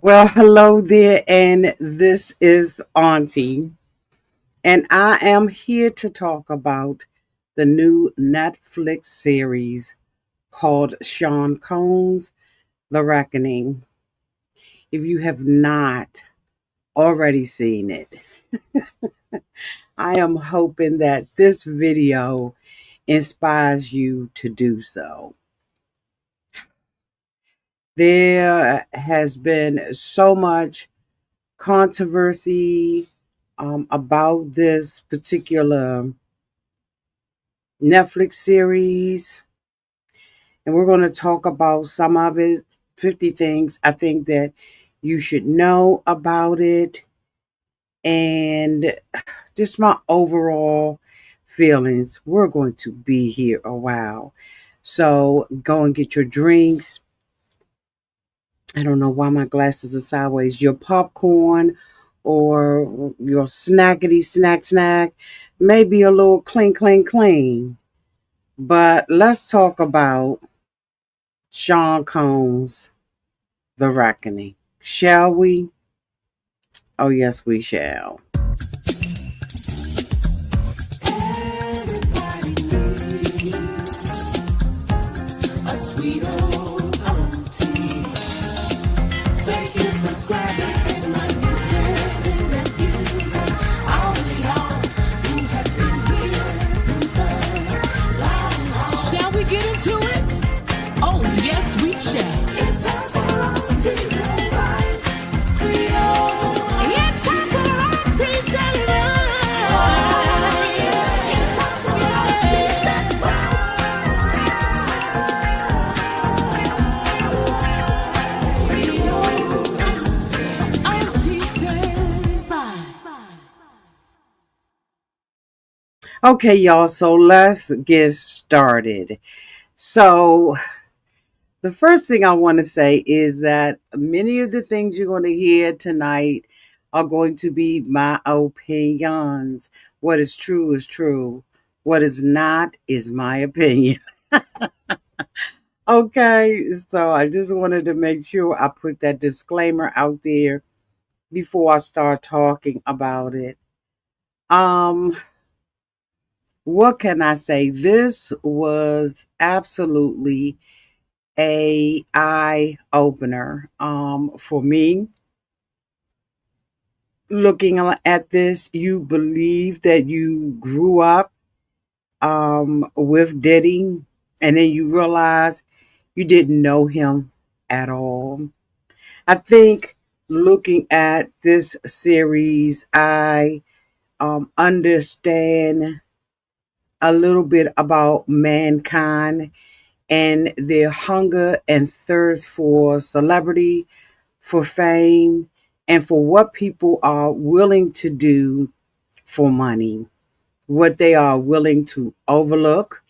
Well, hello there, and this is Auntie, and I am here to talk about the new Netflix series called Sean Combs, The Reckoning. If you have not already seen it, I am hoping that this video inspires you to do so. There has been so much controversy about this particular Netflix series, and we're going to talk about some of it 50 things I think that you should know about it, and just my overall feelings. We're going to be here a while. So go and get your drinks. I don't know why my glasses are sideways. Your popcorn or your snackety snack, maybe a little clean. But let's talk about Sean Combs, The Reckoning. Shall we? Oh, yes, we shall. A sweet old auntie. Thank you, subscribers, and my nieces and nephews, and all of y'all who have been here through the long haul. Shall we get into it? Oh, yes, we shall. It's time for auntie advice. Sweet old. It's time for auntie advice. Oh, yeah. It's time for auntie advice. Okay, y'all, so let's get started. So, the first thing I want to say is that many of the things you're going to hear tonight are going to be my opinions. What is true is true. What is not is my opinion. Okay, so I just wanted to make sure I put that disclaimer out there before I start talking about it. Um, what can I say? This was absolutely a eye opener for me. Looking at this, you believe that you grew up with Diddy, and then you realize you didn't know him at all. I think looking at this series, I understand a little bit about mankind and their hunger and thirst for celebrity, for fame, and for what people are willing to do for money, what they are willing to overlook,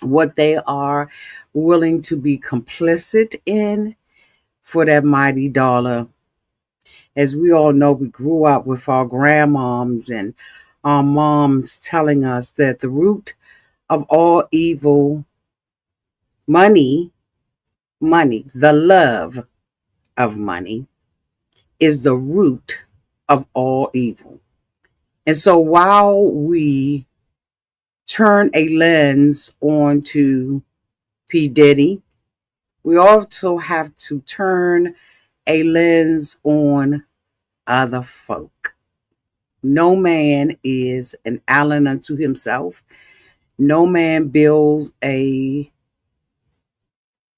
what they are willing to be complicit in for that mighty dollar. As we all know, we grew up with our grandmoms and our moms telling us that the root of all evil, money, the love of money, is the root of all evil. And so while we turn a lens onto P. Diddy, we also have to turn a lens on other folk. No man is an island unto himself. No man builds a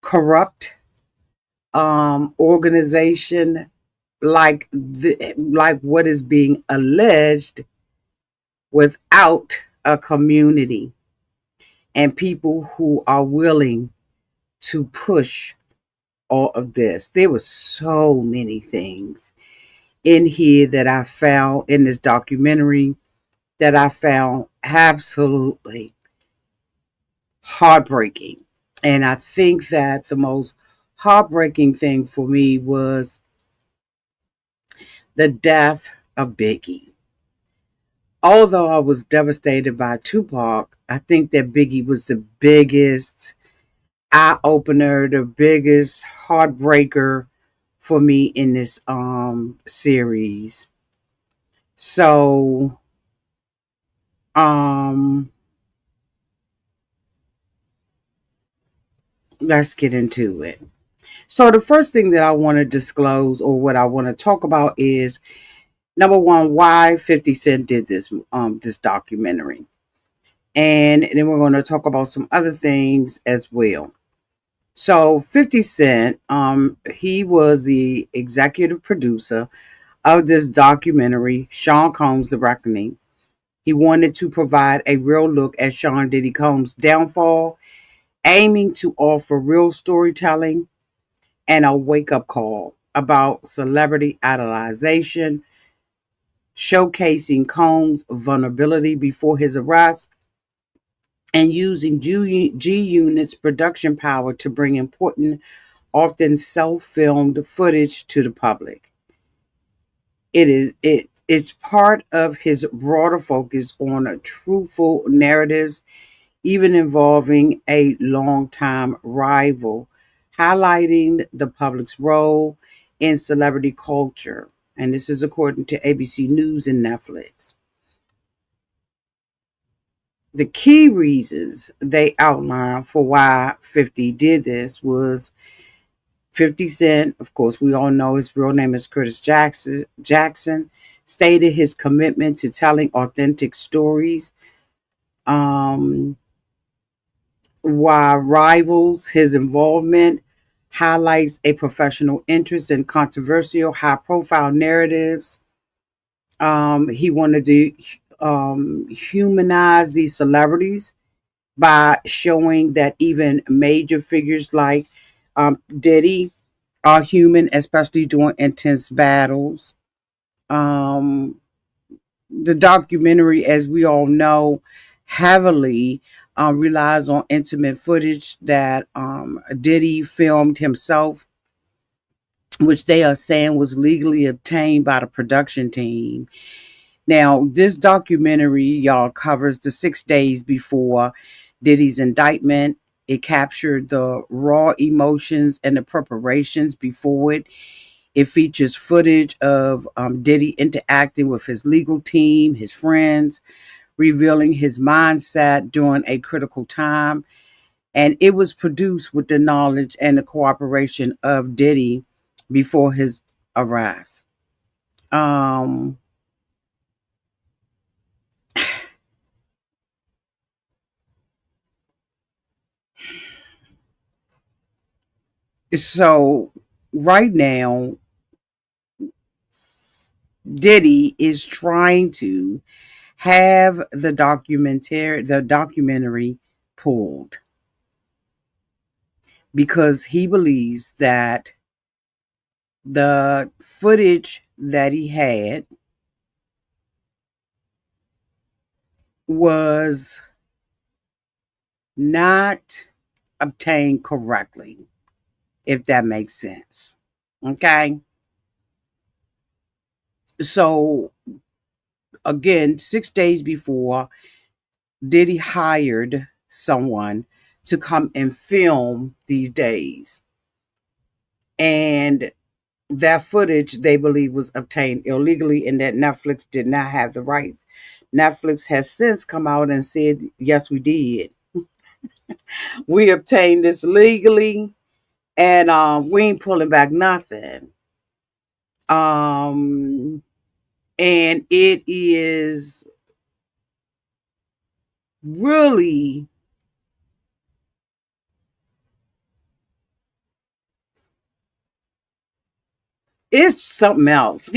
corrupt organization like what is being alleged without a community and people who are willing to push all of this. There were so many things in here that I found in this documentary that I found absolutely heartbreaking. And I think that the most heartbreaking thing for me was the death of Biggie. Although I was devastated by Tupac, I think that Biggie was the biggest eye opener, the biggest heartbreaker for me in this series. So um let's get into it. So the first thing that I want to disclose, or what I want to talk about, is number one, why 50 Cent did this documentary. And then we're going to talk about some other things as well. So 50 Cent, he was the executive producer of this documentary, Sean Combs, The Reckoning. He wanted to provide a real look at Sean Diddy Combs' downfall, aiming to offer real storytelling and a wake-up call about celebrity idolization, showcasing Combs' vulnerability before his arrest, and using G Unit's production power to bring important, often self-filmed footage to the public. It's part of his broader focus on truthful narratives, even involving a longtime rival, highlighting the public's role in celebrity culture. And this is according to ABC News and Netflix. The key reasons they outlined for why 50 did this was 50 Cent, of course, we all know his real name is Curtis Jackson, stated his commitment to telling authentic stories. Um, while Rivals, his involvement highlights a professional interest in controversial, high profile narratives. He wanted to humanize these celebrities by showing that even major figures like Diddy are human, especially during intense battles. Um, the documentary, as we all know, heavily relies on intimate footage that Diddy filmed himself, which they are saying was legally obtained by the production team. Now, this documentary, y'all, covers the 6 days before Diddy's indictment. It captured the raw emotions and the preparations before it. It features footage of Diddy interacting with his legal team, his friends, revealing his mindset during a critical time. And it was produced with the knowledge and the cooperation of Diddy before his arrest. Um, so right now, Diddy is trying to have the documentary pulled because he believes that the footage that he had was not obtained correctly, if that makes sense. Okay. So, again, 6 days before, Diddy hired someone to come and film these days. And that footage they believe was obtained illegally and that Netflix did not have the rights. Netflix has since come out and said, yes, we did. We obtained this legally and we ain't pulling back nothing. Um, and it is really, it's something else.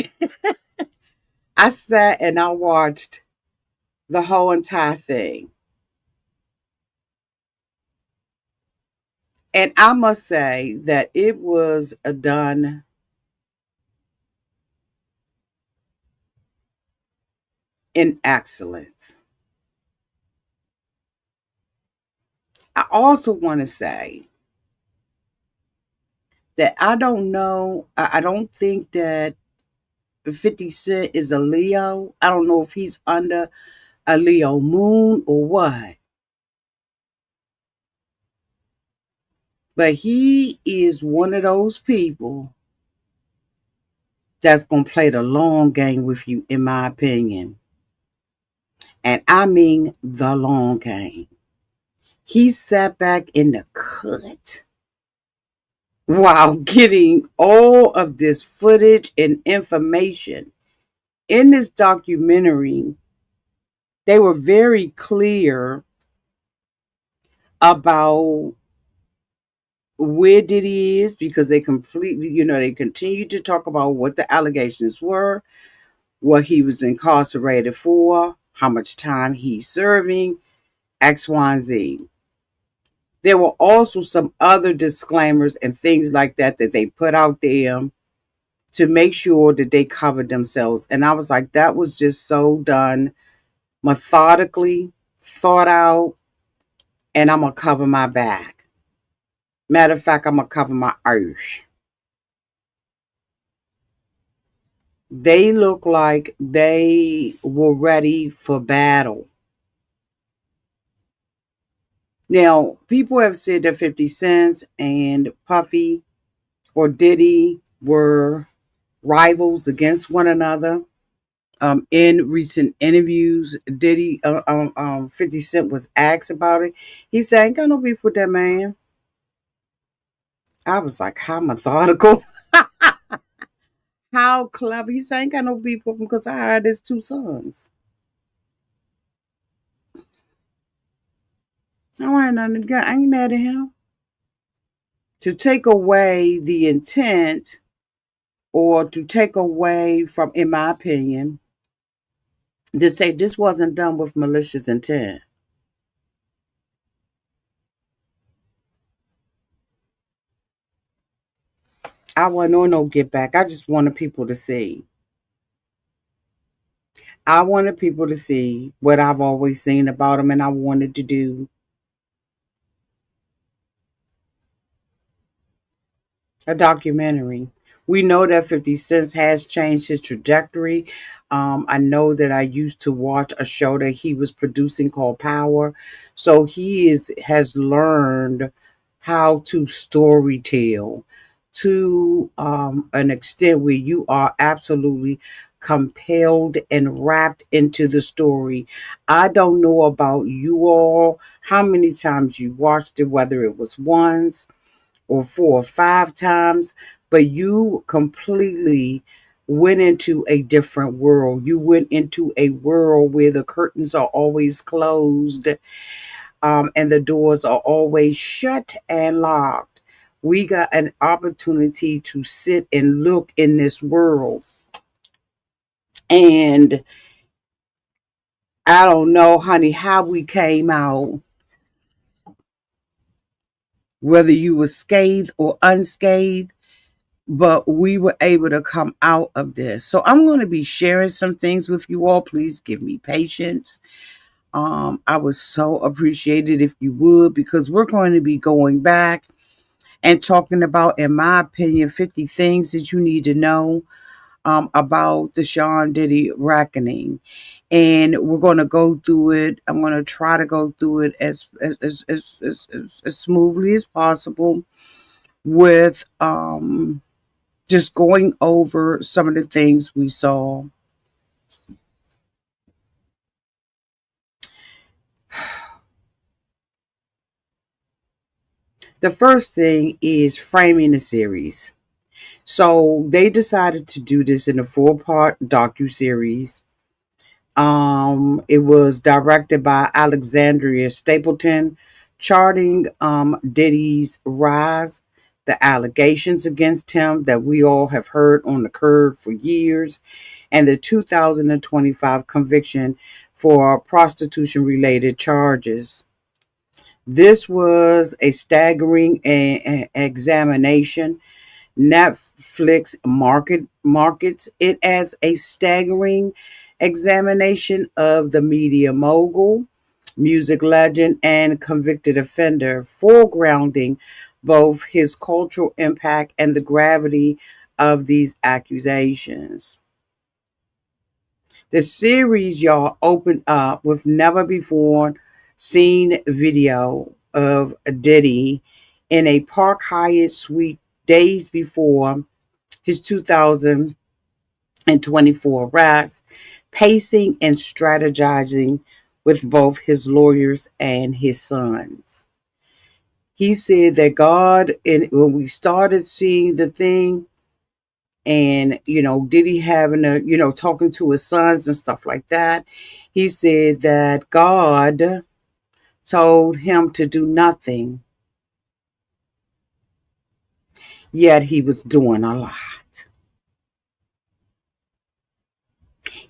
I sat and I watched the whole entire thing. And I must say that it was done in excellence. I also want to say that I don't know, I don't think that 50 Cent is a Leo. I don't know if he's under a Leo moon or what. But he is one of those people that's going to play the long game with you, in my opinion. And I mean the long game. He sat back in the cut while getting all of this footage and information. In this documentary, they were very clear about where Diddy is, because they completely, they continued to talk about what the allegations were, what he was incarcerated for, how much time he's serving, X, Y, and Z. There were also some other disclaimers and things like that that they put out there to make sure that they covered themselves. And I was like, that was just so done methodically, thought out, and I'm going to cover my back. Matter of fact, I'm going to cover my ears. They look like they were ready for battle. Now, people have said that 50 Cent and Puffy or Diddy were rivals against one another. In recent interviews, 50 Cent was asked about it. He said, I ain't got no beef with that man. I was like, how methodical, how clever. He said, I ain't got no beef with him because I had his two sons. I ain't nothing to get. I ain't mad at him. To take away the intent, or to take away from, in my opinion, to say this wasn't done with malicious intent. I wasn't on no get back. I just wanted people to see. I wanted people to see what I've always seen about him, and I wanted to do a documentary. We know that 50 Cent has changed his trajectory. I know that I used to watch a show that he was producing called Power. So has learned how to story tell to an extent where you are absolutely compelled and wrapped into the story. I don't know about you all, how many times you watched it, whether it was once or 4 or 5 times, but you completely went into a different world. You went into a world where the curtains are always closed, and the doors are always shut and locked. We got an opportunity to sit and look in this world. And I don't know, honey, how we came out, whether you were scathed or unscathed, but we were able to come out of this. So I'm going to be sharing some things with you all. Please give me patience. I would so appreciate it if you would, because we're going to be going back and talking about, in my opinion, 50 things that you need to know about the Sean Diddy reckoning. And we're going to go through it. I'm going to try to go through it as smoothly as possible, with just going over some of the things we saw. The first thing is framing the series. So they decided to do this in a 4-part docu-series. It was directed by Alexandria Stapleton, charting Diddy's rise, the allegations against him that we all have heard on the curb for years, and the 2025 conviction for prostitution related charges. This was a staggering examination. Netflix markets it as a staggering examination of the media mogul, music legend, and convicted offender, foregrounding both his cultural impact and the gravity of these accusations. The series, y'all, opened up with never before seen video of Diddy in a Park Hyatt suite days before his 2000 and 24 arrests, pacing and strategizing with both his lawyers and his sons. He said that God, and when we started seeing the thing, and Diddy having a, talking to his sons and stuff like that, he said that God told him to do nothing, yet he was doing a lot.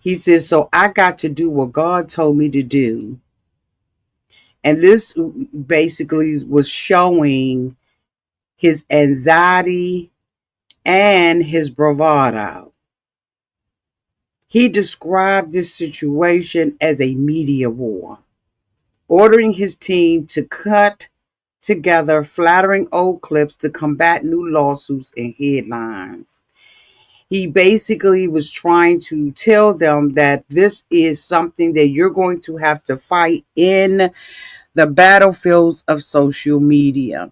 He says, so I got to do what God told me to do. And this basically was showing his anxiety and his bravado. He described this situation as a media war, ordering his team to cut together flattering old clips to combat new lawsuits and headlines. He basically was trying to tell them that this is something that you're going to have to fight in the battlefields of social media.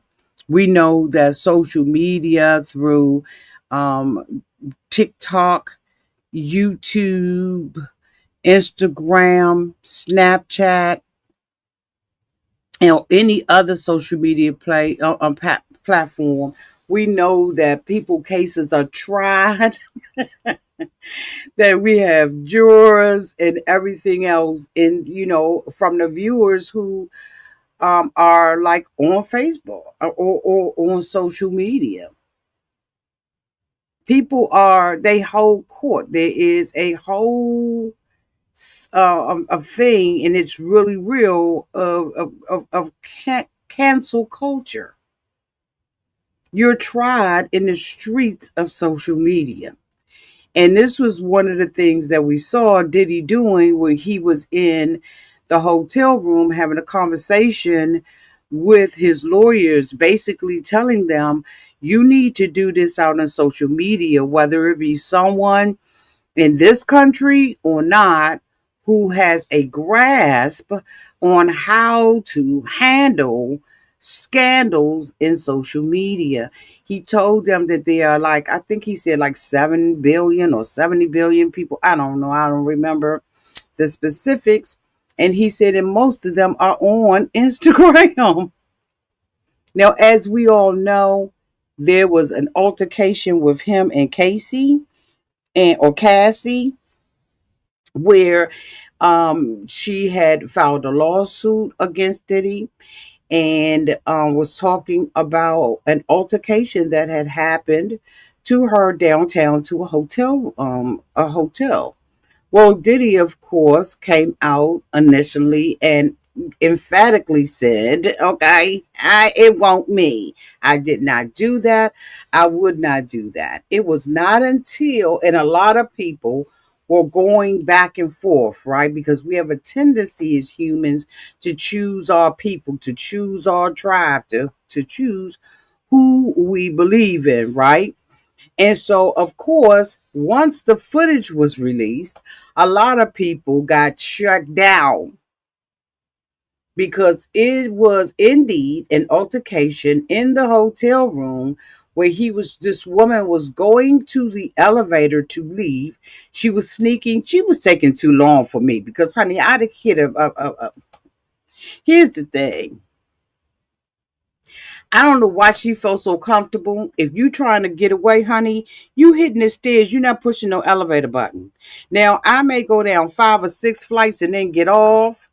We know that social media through TikTok, YouTube, Instagram, Snapchat, any other social media platform, we know that people cases are tried, that we have jurors and everything else, and from the viewers who are like on Facebook or on social media. People they hold court. There is a whole a thing, and it's really real of cancel culture. You're tried in the streets of social media. And this was one of the things that we saw Diddy doing when he was in the hotel room having a conversation with his lawyers, basically telling them, you need to do this out on social media, whether it be someone in this country or not who has a grasp on how to handle scandals in social media. He told them that there are, like, I think he said like 7 billion or 70 billion people. I don't know. I don't remember the specifics. And he said that most of them are on Instagram. Now, as we all know, there was an altercation with him and Casey or Cassie, where she had filed a lawsuit against Diddy, and was talking about an altercation that had happened to her downtown to a hotel. Well, Diddy, of course, came out initially and emphatically said, okay, it won't me. I did not do that. I would not do that. It was not until, and a lot of people were going back and forth, right? Because we have a tendency as humans to choose our people, to choose our tribe, to choose who we believe in, right? And so, of course, once the footage was released, a lot of people got shut down because it was indeed an altercation in the hotel room where this woman was going to the elevator to leave. She was sneaking. She was taking too long for me because, honey, I'd have hit her. Here's the thing. I don't know why she felt so comfortable. If you trying to get away, honey, you hitting the stairs. You're not pushing no elevator button. Now, I may go down 5 or 6 flights and then get off,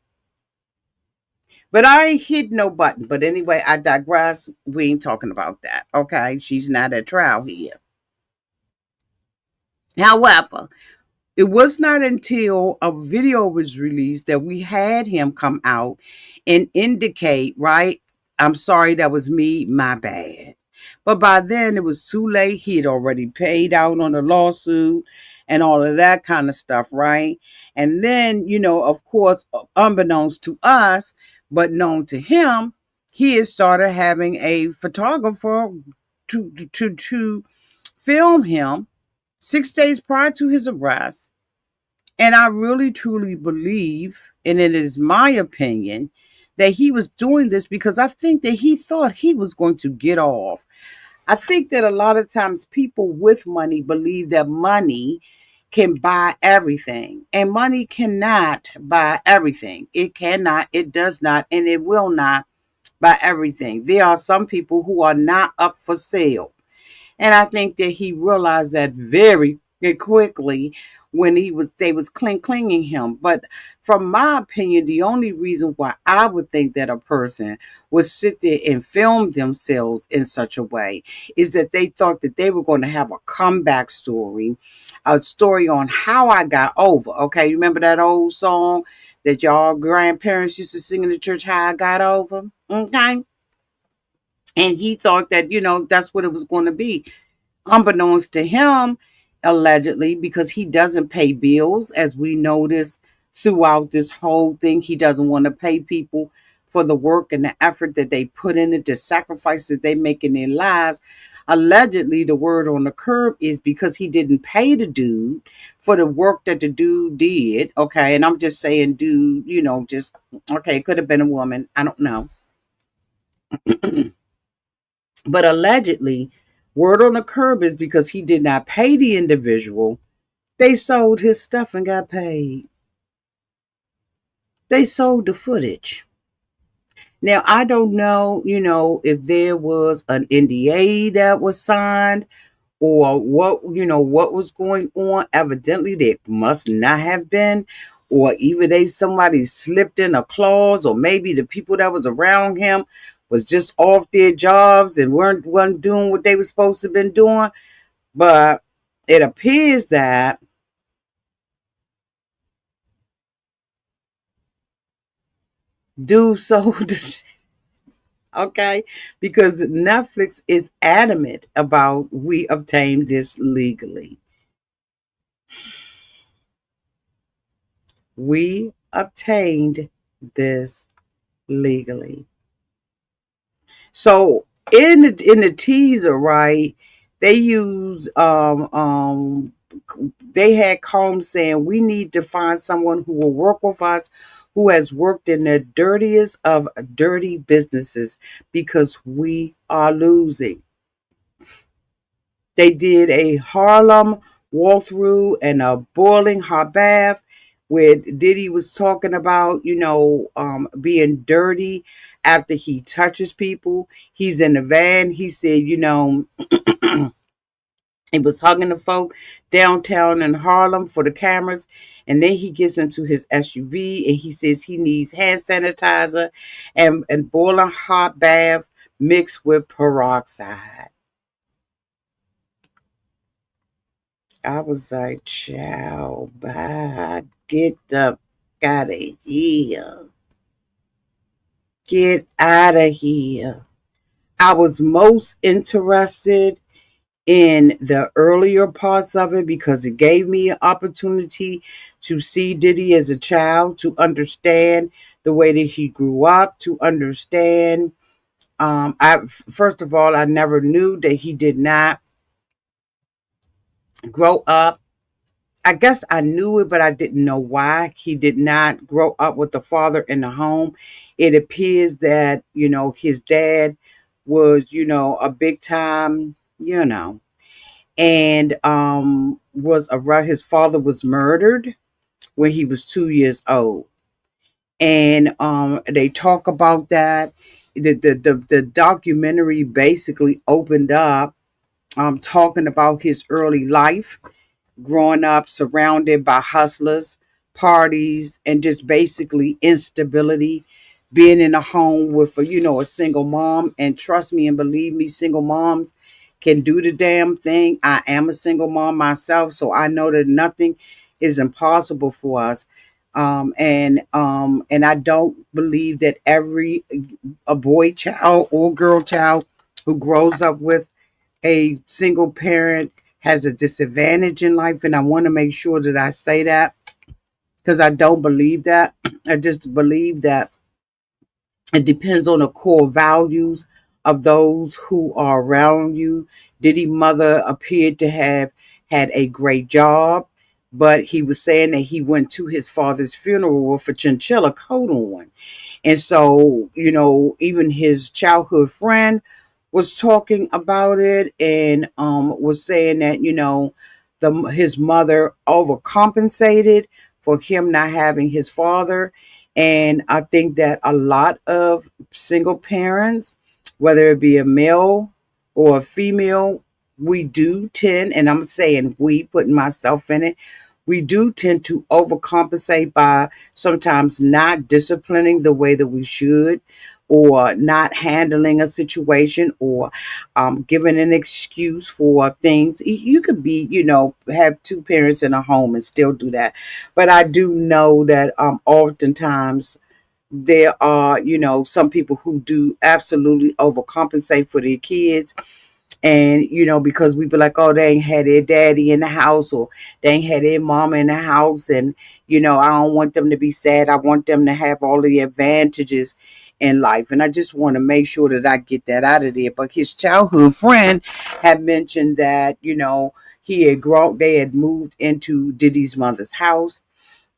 but I ain't hit no button. But anyway, I digress. We ain't talking about that. Okay, she's not at trial here. However, it was not until a video was released that we had him come out and indicate, right? I'm sorry, that was me, my bad. But by then it was too late. He had already paid out on the lawsuit and all of that kind of stuff, right? And then, of course, unbeknownst to us, but known to him, he had started having a photographer to film him 6 days prior to his arrest. And I really truly believe, and it is my opinion, that he was doing this because I think that he thought he was going to get off. I think that a lot of times people with money believe that money can buy everything. And money cannot buy everything. It cannot, it does not, and it will not buy everything. There are some people who are not up for sale. And I think that he realized that very quickly when they was clinging him. But from my opinion, the only reason why I would think that a person would sit there and film themselves in such a way is that they thought that they were going to have a comeback story, a story on how I got over. Okay, you remember that old song that y'all grandparents used to sing in the church, How I Got Over? Okay. And he thought that, that's what it was going to be. Unbeknownst to him, allegedly, because he doesn't pay bills, as we noticed throughout this whole thing. He doesn't want to pay people for the work and the effort that they put in it, the sacrifices they make in their lives. Allegedly, the word on the curb is because he didn't pay the dude for the work that the dude did. Okay. And I'm just saying, dude, just, okay, it could have been a woman. I don't know. But allegedly, word on the curb is because he did not pay the individual. They sold his stuff and got paid. They sold the footage. Now, I don't know, if there was an NDA that was signed or what was going on. Evidently, there must not have been. Or either somebody slipped in a clause, or maybe the people that was around him was just off their jobs and weren't doing what they were supposed to have been doing. But it appears that dude sold the shit, okay? Because Netflix is adamant about we obtained this legally. We obtained this legally. So in the teaser, right, they use they had Combs saying we need to find someone who will work with us who has worked in the dirtiest of dirty businesses because we are losing. They did a Harlem walkthrough and a boiling hot bath where Diddy was talking about, being dirty after he touches people. He's in the van. He said, he was hugging the folk downtown in Harlem for the cameras. And then he gets into his SUV and he says he needs hand sanitizer and boiling hot bath mixed with peroxide. I was like, child, bye. Get the out of here. Get out of here. I was most interested in the earlier parts of it because it gave me an opportunity to see Diddy as a child, to understand the way that he grew up, to understand. I first of all, I never knew that he did not grow up. I guess I knew it, but I didn't know why. He did not grow up with the father in the home. It appears that, his dad was, a big time, and was around. His father was murdered when he was 2 years old. And they talk about that. The documentary basically opened up talking about his early life, growing up surrounded by hustlers, parties, and just basically instability, being in a home with a single mom. And trust me and believe me, single moms can do the damn thing. I am a single mom myself, so I know that nothing is impossible for us. And I don't believe that every a boy child or girl child who grows up with a single parent has a disadvantage in life. And I want to make sure that I say that because I don't believe that. I just believe that it depends on the core values of those who are around you. Diddy mother appeared to have had a great job, but he was saying that he went to his father's funeral with a chinchilla coat on. And so, even his childhood friend was talking about it and was saying that, his mother overcompensated for him not having his father. And I think that a lot of single parents, whether it be a male or a female, we do tend, and I'm saying we, putting myself in it, we do tend to overcompensate by sometimes not disciplining the way that we should, or not handling a situation, or giving an excuse for things. You could be, have two parents in a home and still do that. But I do know that oftentimes there are, some people who do absolutely overcompensate for their kids. And, because we be like, oh, they ain't had their daddy in the house, or they ain't had their mama in the house. And, I don't want them to be sad. I want them to have all of the advantages in life. And I just want to make sure that I get that out of there. But his childhood friend had mentioned that, they had moved into Diddy's mother's house,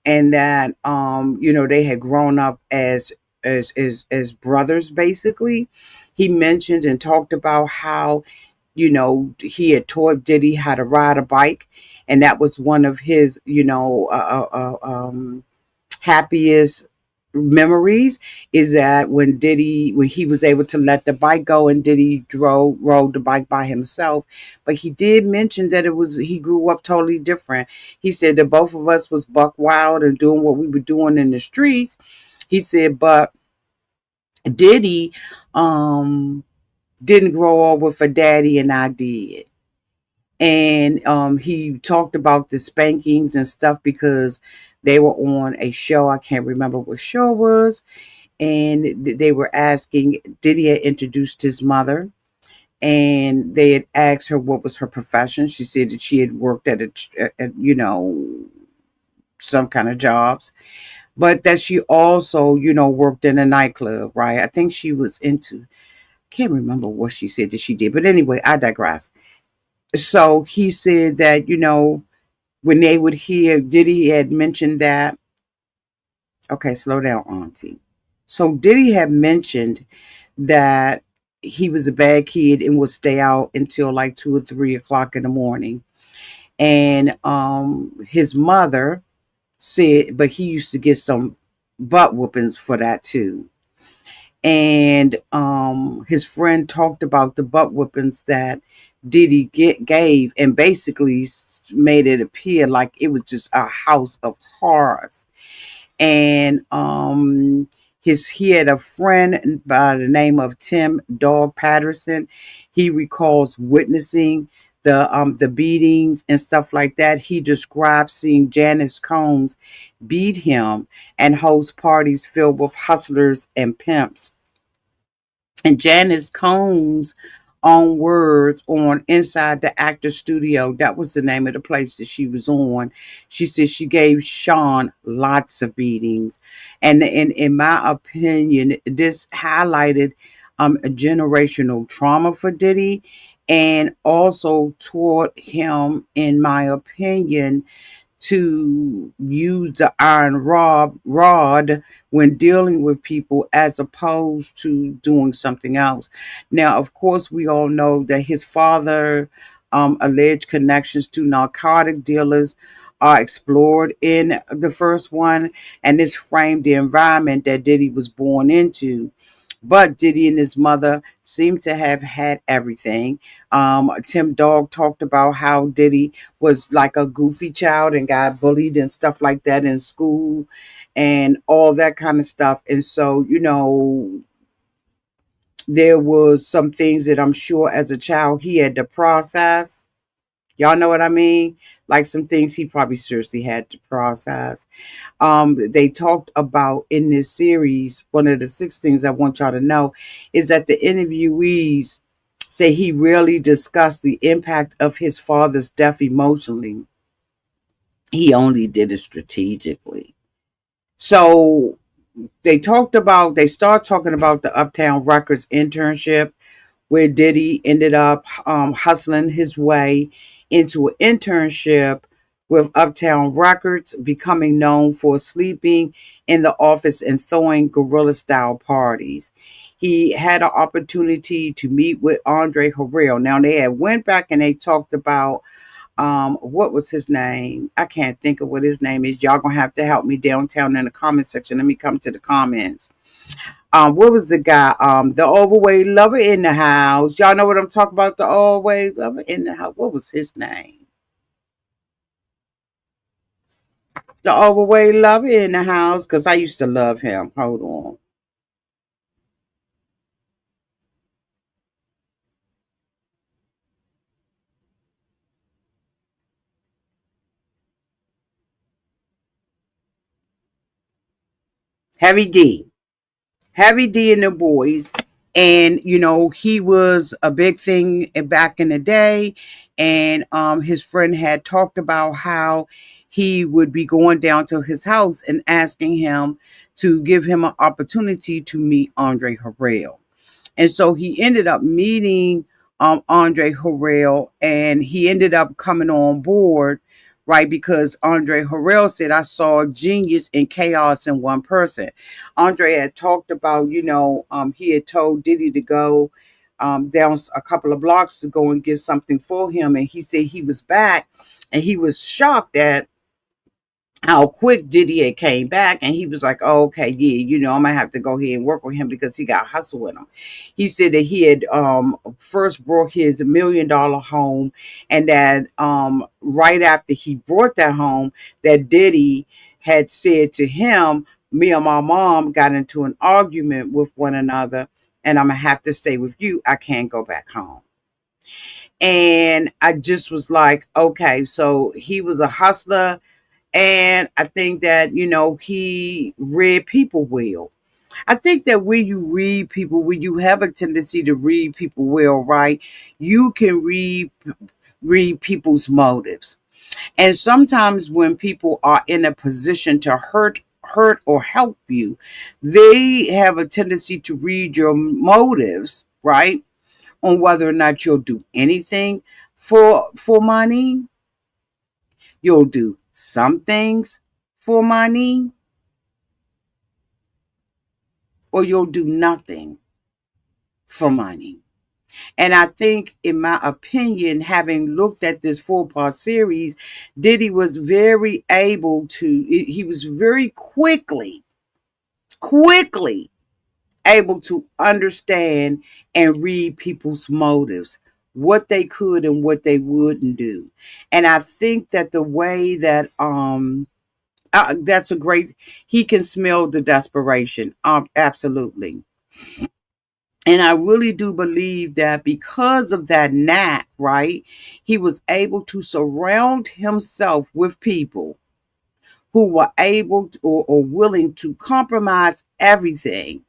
and that they had grown up as brothers, basically. He mentioned and talked about how he had taught Diddy how to ride a bike, and that was one of his happiest memories, is that when he was able to let the bike go, and Diddy rode the bike by himself. But he did mention that he grew up totally different. He said that both of us was buck wild and doing what we were doing in the streets. He said, but Diddy didn't grow up with a daddy, and I did. And he talked about the spankings and stuff because they were on a show. I can't remember what show it was. And they were asking, Diddy had introduced his mother, and they had asked her what was her profession. She said that she had worked at some kind of jobs, but that she also, worked in a nightclub, right? I think she was into, can't remember what she said that she did. But anyway, I digress. So he said that, when they would hear Diddy had mentioned that, okay, slow down, Auntie. So Diddy had mentioned that he was a bad kid and would stay out until like 2 or 3 o'clock in the morning. And his mother said, but he used to get some butt whoopings for that too. And his friend talked about the butt whippings that Diddy gave, and basically made it appear like it was just a house of horrors. And he had a friend by the name of Tim Dog Patterson. He recalls witnessing the beatings and stuff like that. He described seeing Janice Combs beat him and host parties filled with hustlers and pimps. And Janice Combs' own words on Inside the Actor Studio, that was the name of the place that she was on. She said she gave Sean lots of beatings. And in my opinion, this highlighted a generational trauma for Diddy, and also taught him, in my opinion, to use the rod when dealing with people, as opposed to doing something else. Now, of course, we all know that his father alleged connections to narcotic dealers are explored in the first one, and this framed the environment that Diddy was born into. But Diddy and his mother seem to have had everything. Tim Dog talked about how Diddy was like a goofy child and got bullied and stuff like that in school and all that kind of stuff. And so, there was some things that I'm sure as a child he had to process. Y'all know what I mean? Like some things he probably seriously had to process. They talked about in this series, one of the 6 things I want y'all to know is that the interviewees say he rarely discussed the impact of his father's death emotionally. He only did it strategically. So they start talking about the Uptown Records internship, where Diddy ended up hustling his way into an internship with Uptown Records, becoming known for sleeping in the office and throwing guerrilla style parties. He had an opportunity to meet with Andre Harrell. Now they had went back and they talked about What was his name? I can't think of what his name is. Y'all gonna have to help me downtown in the comment section. Let me come to the comments. What was the guy? The overweight lover in the house. Y'all know what I'm talking about? The overweight lover in the house. What was his name? The overweight lover in the house. Cause I used to love him. Hold on. Heavy D. Heavy D and the boys. And he was a big thing back in the day. And his friend had talked about how he would be going down to his house and asking him to give him an opportunity to meet Andre Harrell. And so he ended up meeting Andre Harrell, and he ended up coming on board, right? Because Andre Harrell said, I saw genius and chaos in one person. Andre had talked about, he had told Diddy to go down a couple of blocks to go and get something for him. And he said he was back, and he was shocked at how quick Diddy had came back, and he was like, oh, okay, yeah, I'm gonna have to go ahead and work with him because he got hustle with him. He said that he had first brought his $1 million home, and that right after he brought that home, that Diddy had said to him, me and my mom got into an argument with one another, and I'm gonna have to stay with you. I can't go back home. And I just was like, okay, so he was a hustler, and I think that, he read people well. I think that when you read people, when you have a tendency to read people well, right, you can read people's motives. And sometimes when people are in a position to hurt or help you, they have a tendency to read your motives, right, on whether or not you'll do anything for money. You'll do some things for money, or you'll do nothing for money. And I think, in my opinion, having looked at this 4-part series, Diddy was very able to, he was very quickly able to understand and read people's motives, what they could and what they wouldn't do. And I think that the way that, that's a great, he can smell the desperation. Absolutely. And I really do believe that because of that knack, right, he was able to surround himself with people who were able to, or willing to compromise everything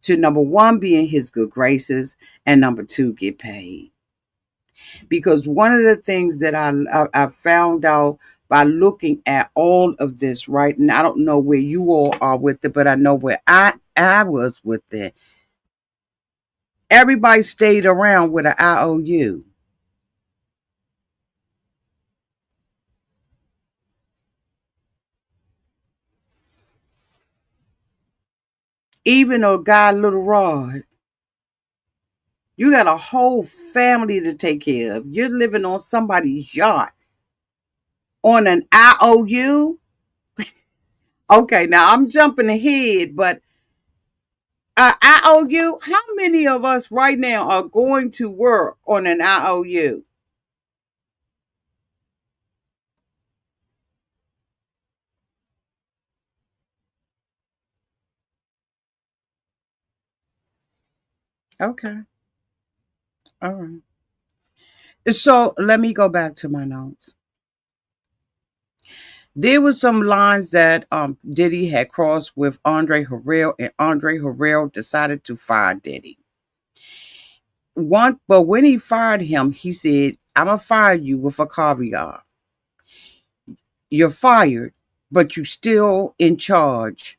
to, number one, be in his good graces, and number two, get paid. Because one of the things that I found out by looking at all of this, right, and I don't know where you all are with it, but I know where I was with it. Everybody stayed around with an IOU. Even a guy, Lil Rod, you got a whole family to take care of. You're living on somebody's yacht on an IOU. Okay, now I'm jumping ahead, but IOU, how many of us right now are going to work on an IOU? Okay, all right. So let me go back to my notes. There were some lines that Diddy had crossed with Andre Harrell, and Andre Harrell decided to fire Diddy. But when he fired him, he said, "I'm gonna fire you with a caveat. You're fired, but you're still in charge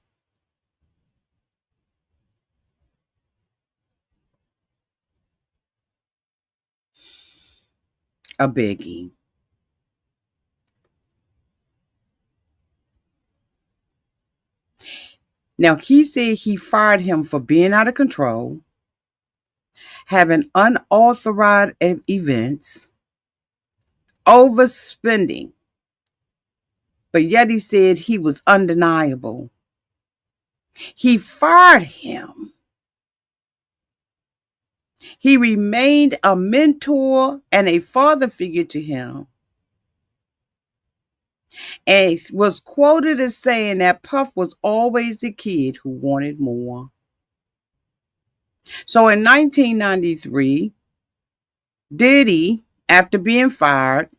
of Biggie." Now he said he fired him for being out of control, having unauthorized events, overspending, but yet he said he was undeniable. He fired him. He remained a mentor and a father figure to him, and was quoted as saying that Puff was always the kid who wanted more. So in 1993, Diddy, after being fired,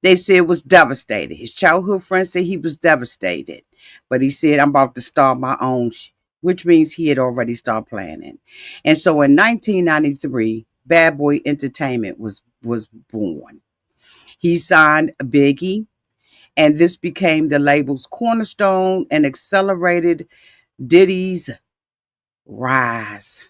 they said was devastated. His childhood friends said he was devastated. But he said, I'm about to start my own, which means he had already started planning. And so in 1993, Bad Boy Entertainment was born. He signed Biggie, and this became the label's cornerstone and accelerated Diddy's rise.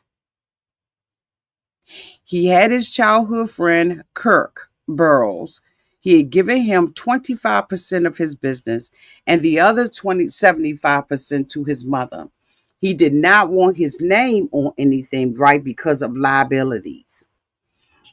He had his childhood friend, Kirk Burrowes. He had given him 25% of his business and the other 75% to his mother. He did not want his name on anything, right, because of liabilities.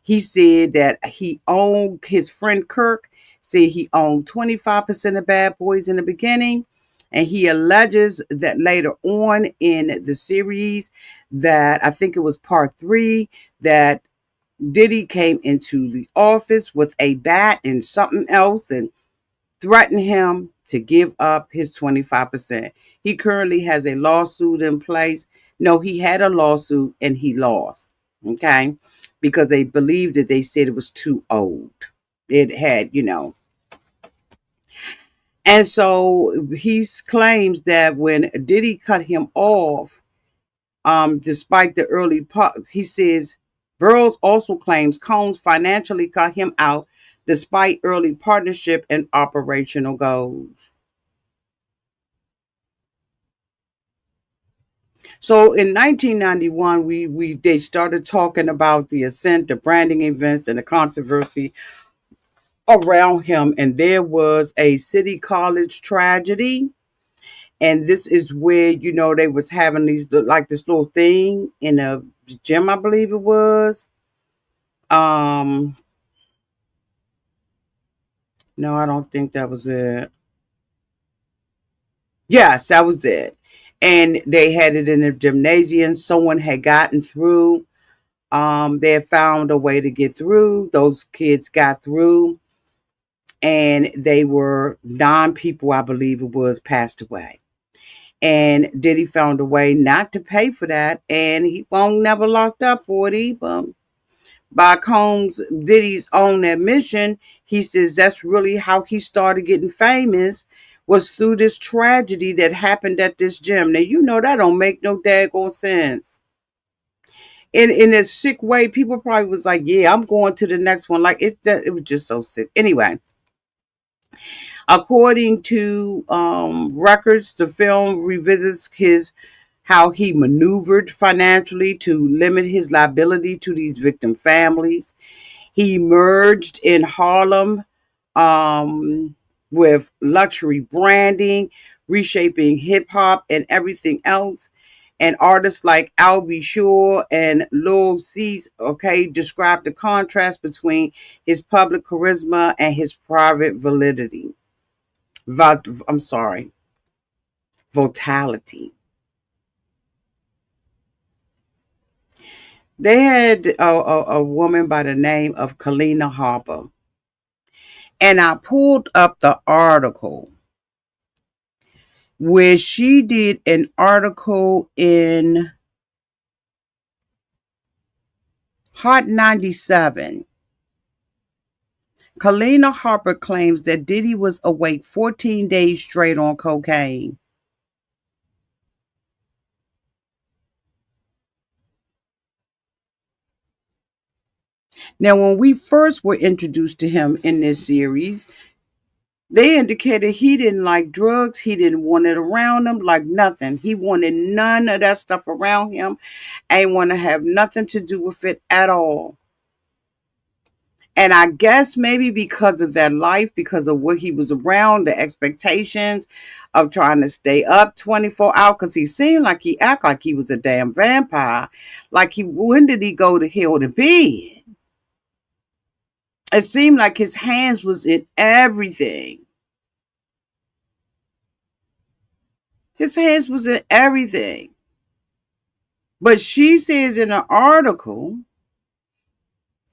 He said that he owned, his friend Kirk said he owned 25% of Bad Boys in the beginning. And he alleges that later on in the series, that I think it was part 3, that Diddy came into the office with a bat and something else and threatened him to give up his 25%. He currently has a lawsuit in place. No, he had a lawsuit and he lost. Okay. Because they believed that they said it was too old. It had. And so he claims that when Diddy cut him off, despite the early part, he says Burroughs also claims Combs financially cut him out despite early partnership and operational goals. So in 1991, they started talking about the ascent, the branding events, and the controversy around him. And there was a city college tragedy. And this is where, they was having these, like this little thing in a gym, I believe it was. Um, no, I don't think that was it. Yes, that was it. And they had it in a gymnasium. Someone had gotten through. They had found a way to get through. Those kids got through. And they were 9 people, I believe it was, passed away. And Diddy found a way not to pay for that. And he won't never locked up for it either. By Combs, Diddy's own admission, he says that's really how he started getting famous, was through this tragedy that happened at this gym. Now, that don't make no daggone sense. In a sick way, people probably was like, yeah, I'm going to the next one. Like, it was just so sick. Anyway, according to records, the film revisits how he maneuvered financially to limit his liability to these victim families. He merged in Harlem with luxury branding, reshaping hip hop and everything else. And artists like Albie Shore and Lil Cease, describe the contrast between his public charisma and his private validity. I'm sorry, Vitality. They had a woman by the name of Kalina Harper. And I pulled up the article where she did an article in Hot 97. Kalina Harper claims that Diddy was awake 14 days straight on cocaine. Now, when we first were introduced to him in this series, they indicated he didn't like drugs. He didn't want it around him, like nothing. He wanted none of that stuff around him. Ain't want to have nothing to do with it at all. And I guess maybe because of that life, because of what he was around, the expectations of trying to stay up 24 hours, because he seemed like he acted like he was a damn vampire. Like when did he go to hell to bed? It seemed like his hands was in everything. His hands was in everything. But she says in an article,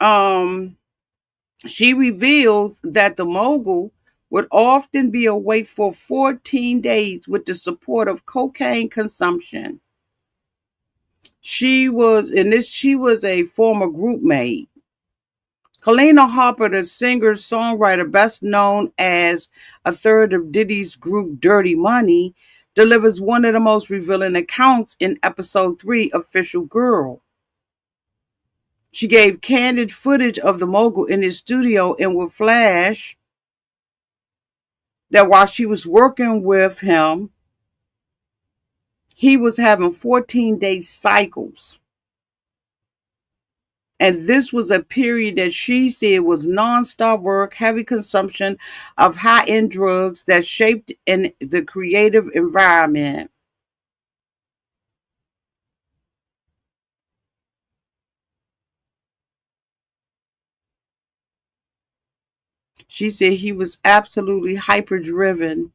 um, she reveals that the mogul would often be awake for 14 days with the support of cocaine consumption. She was a former group mate. Kalina Harper, the singer-songwriter best known as a third of Diddy's group Dirty Money, delivers one of the most revealing accounts in episode 3, Official Girl. She gave candid footage of the mogul in his studio and would flash that while she was working with him, he was having 14-day cycles. And this was a period that she said was nonstop work, heavy consumption of high-end drugs that shaped in the creative environment. She said he was absolutely hyper-driven,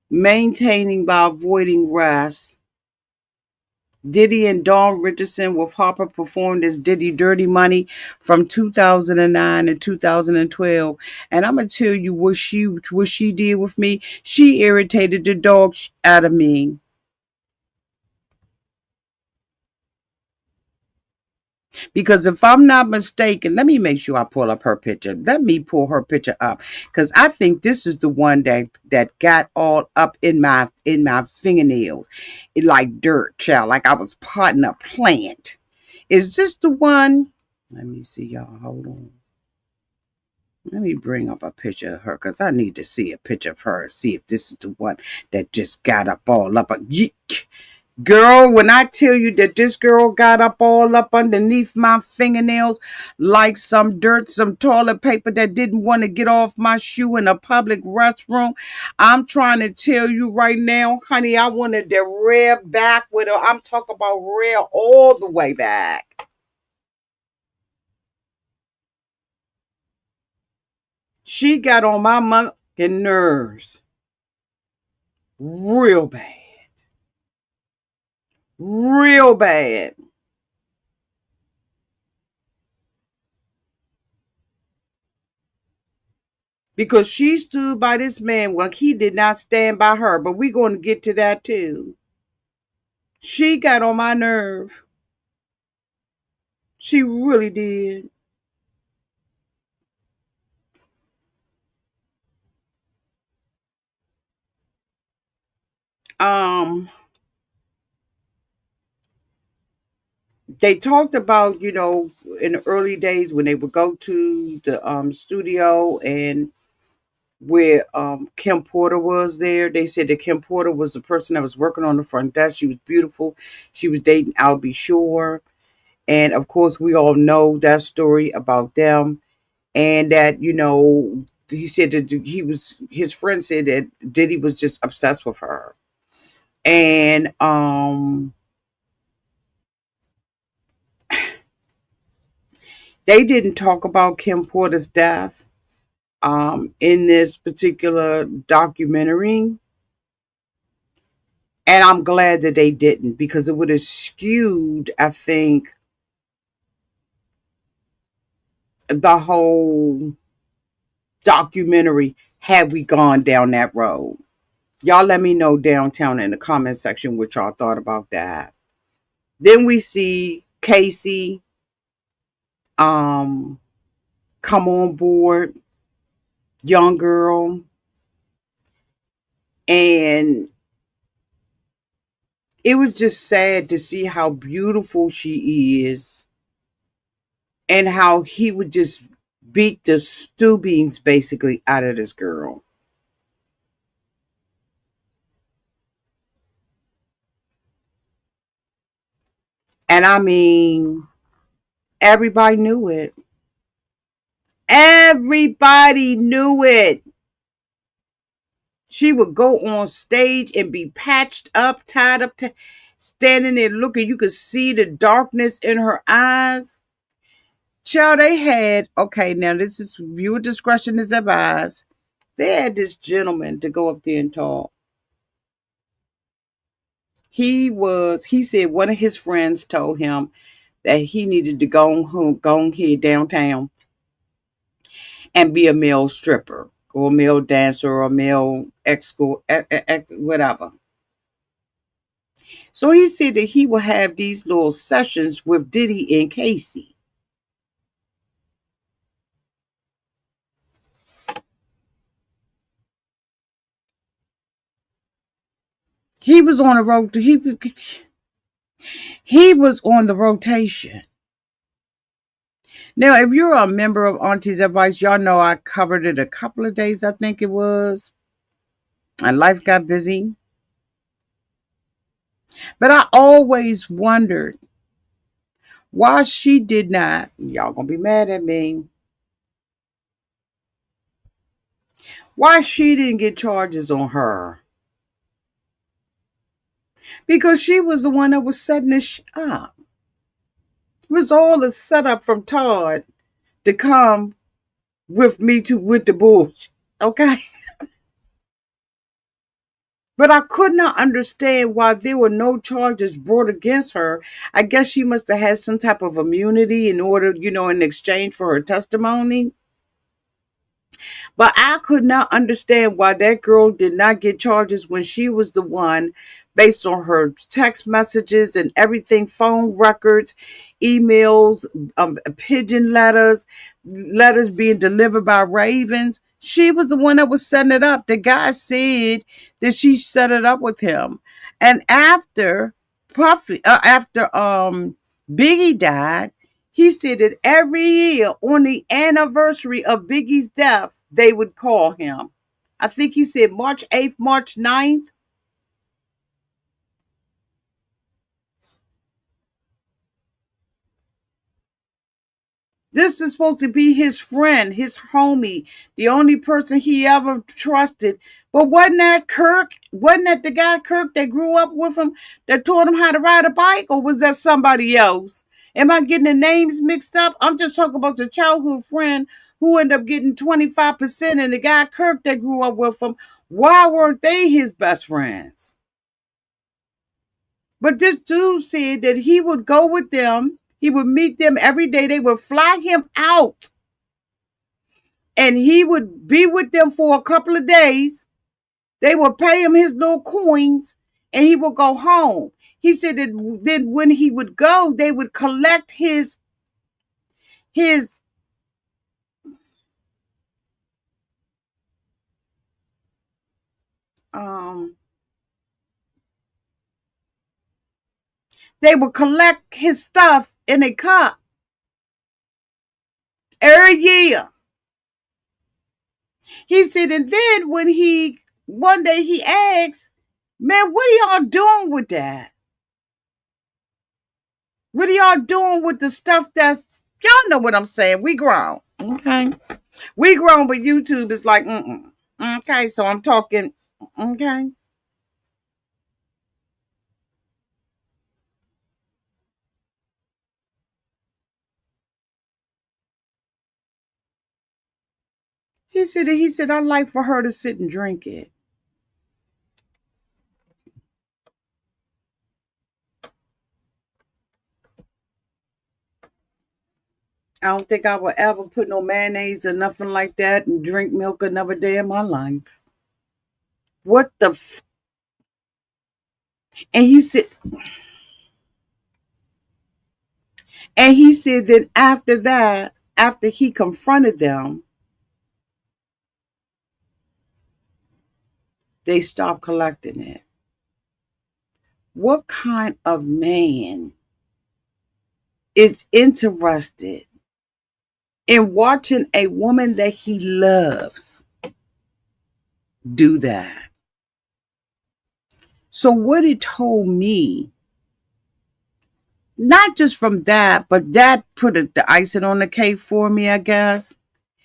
maintaining by avoiding rest. Diddy and Dawn Richardson with Harper performed as Diddy Dirty Money from 2009 and 2012. And I'm gonna tell you what she did with me. She irritated the dog out of me. Because if I'm not mistaken, let me make sure I pull up her picture. Let me pull her picture up. Because I think this is the one that got all up in my fingernails. Like dirt, child. Like I was potting a plant. Is this the one? Let me see, y'all. Hold on. Let me bring up a picture of her because I need to see a picture of her. See if this is the one that just got up all up. Girl, when I tell you that this girl got up all up underneath my fingernails like some dirt, some toilet paper that didn't want to get off my shoe in a public restroom, I'm trying to tell you right now, honey, I wanted to rear back with her. I'm talking about rear all the way back. She got on my motherfucking nerves real bad. Real bad. Because she stood by this man while he did not stand by her. But we're going to get to that too. She got on my nerve. She really did. Um, they talked about, in the early days when they would go to the studio and where Kim Porter was there. They said that Kim Porter was the person that was working on the front desk. She was beautiful. She was dating Albie Shore. And of course, we all know that story about them. And that, he said that his friend said that Diddy was just obsessed with her. And they didn't talk about Kim Porter's death in this particular documentary. And I'm glad that they didn't because it would have skewed, I think, the whole documentary had we gone down that road. Y'all let me know downtown in the comment section what y'all thought about that. Then we see Cassie um, come on board, young girl, and it was just sad to see how beautiful she is and how he would just beat the stew beans basically out of this girl. And I mean, everybody knew it. Everybody knew it. She would go on stage and be patched up, tied up, standing there looking. You could see the darkness in her eyes. Child, they had, okay, now this is viewer discretion is advised. They had this gentleman to go up there and talk. He said one of his friends told him that he needed to go here downtown and be a male stripper or a male dancer or a male whatever. So he said that he will have these little sessions with Diddy and Cassie. He was on the road. He was on the rotation. Now, if you're a member of Auntie's Advice, y'all know I covered it a couple of days, I think it was. And life got busy. But I always wondered why she did not, y'all gonna be mad at me, why she didn't get charges on her. Because she was the one that was setting this up. It was all a setup from Todd to come with me to with the bullshit. Okay? But I could not understand why there were no charges brought against her. I guess she must have had some type of immunity in order, in exchange for her testimony. But I could not understand why that girl did not get charges when she was the one, based on her text messages and everything, phone records, emails, pigeon letters being delivered by ravens. She was the one that was setting it up. The guy said that she set it up with him. And after Biggie died, he said that every year on the anniversary of Biggie's death, they would call him. I think he said March 8th, March 9th. This is supposed to be his friend, his homie, the only person he ever trusted. But wasn't that Kirk? Wasn't that the guy Kirk that grew up with him that taught him how to ride a bike? Or was that somebody else? Am I getting the names mixed up? I'm just talking about the childhood friend who ended up getting 25% and the guy Kirk that grew up with him. Why weren't they his best friends? But this dude said that he would go with them. He would meet them every day. They would fly him out and he would be with them for a couple of days. They would pay him his little coins and he would go home. He said that then when he would go, they would collect his um they would collect his stuff in a cup every year. He said, and then when he one day he asked, man, what are y'all doing with that? What are y'all doing with the stuff that's, y'all know what I'm saying? We grown. Okay. We grown, but YouTube is like, mm-mm. Okay, so I'm talking, okay. He said, I'd like for her to sit and drink it. I don't think I will ever put no mayonnaise or nothing like that and drink milk another day in my life. What the and he said that after that, after he confronted them, they stopped collecting it. What kind of man is interested in watching a woman that he loves do that? So what it told me, not just from that, but that put the icing on the cake for me, I guess.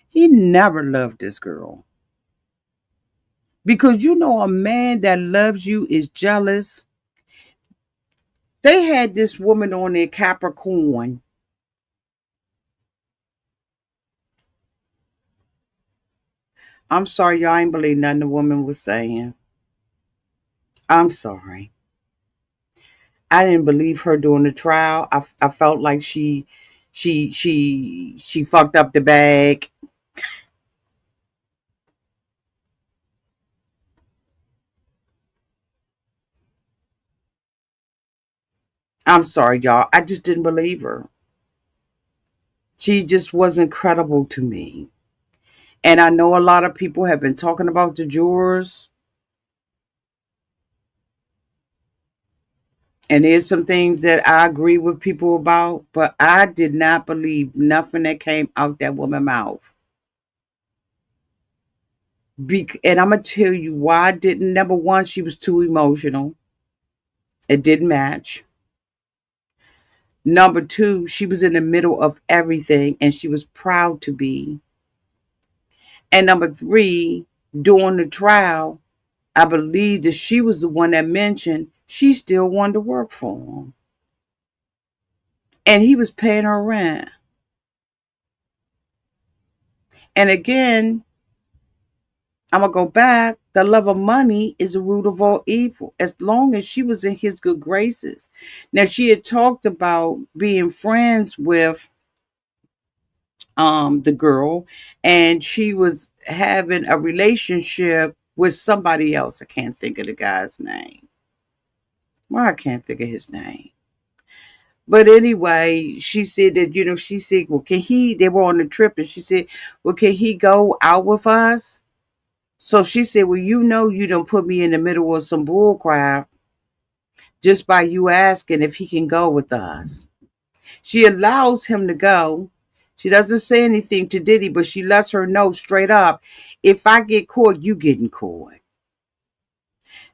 He never loved this girl. Because a man that loves you is jealous. They had this woman on there, Capricorn. I'm sorry, y'all ain't believe nothing the woman was saying. I'm sorry. I didn't believe her during the trial. I felt like she fucked up the bag. I'm sorry, y'all. I just didn't believe her. She just wasn't credible to me. And I know a lot of people have been talking about the jurors, and there's some things that I agree with people about, but I did not believe nothing that came out that woman's mouth. And I'm gonna tell you why I didn't. Number one, she was too emotional. It didn't match. Number two, she was in the middle of everything and she was proud to be. And number three, during the trial, I believe that she was the one that mentioned she still wanted to work for him. And he was paying her rent. And again, I'm going to go back. The love of money is the root of all evil, as long as she was in his good graces. Now, she had talked about being friends with the girl, and she was having a relationship with somebody else. I can't think of the guy's name. Well, I can't think of his name. But anyway, she said that, she said, well, they were on the trip, and she said, well, can he go out with us? So she said, well, you don't put me in the middle of some bull crap just by you asking if he can go with us. She allows him to go. She doesn't say anything to Diddy, but she lets her know straight up, if I get caught, you getting caught.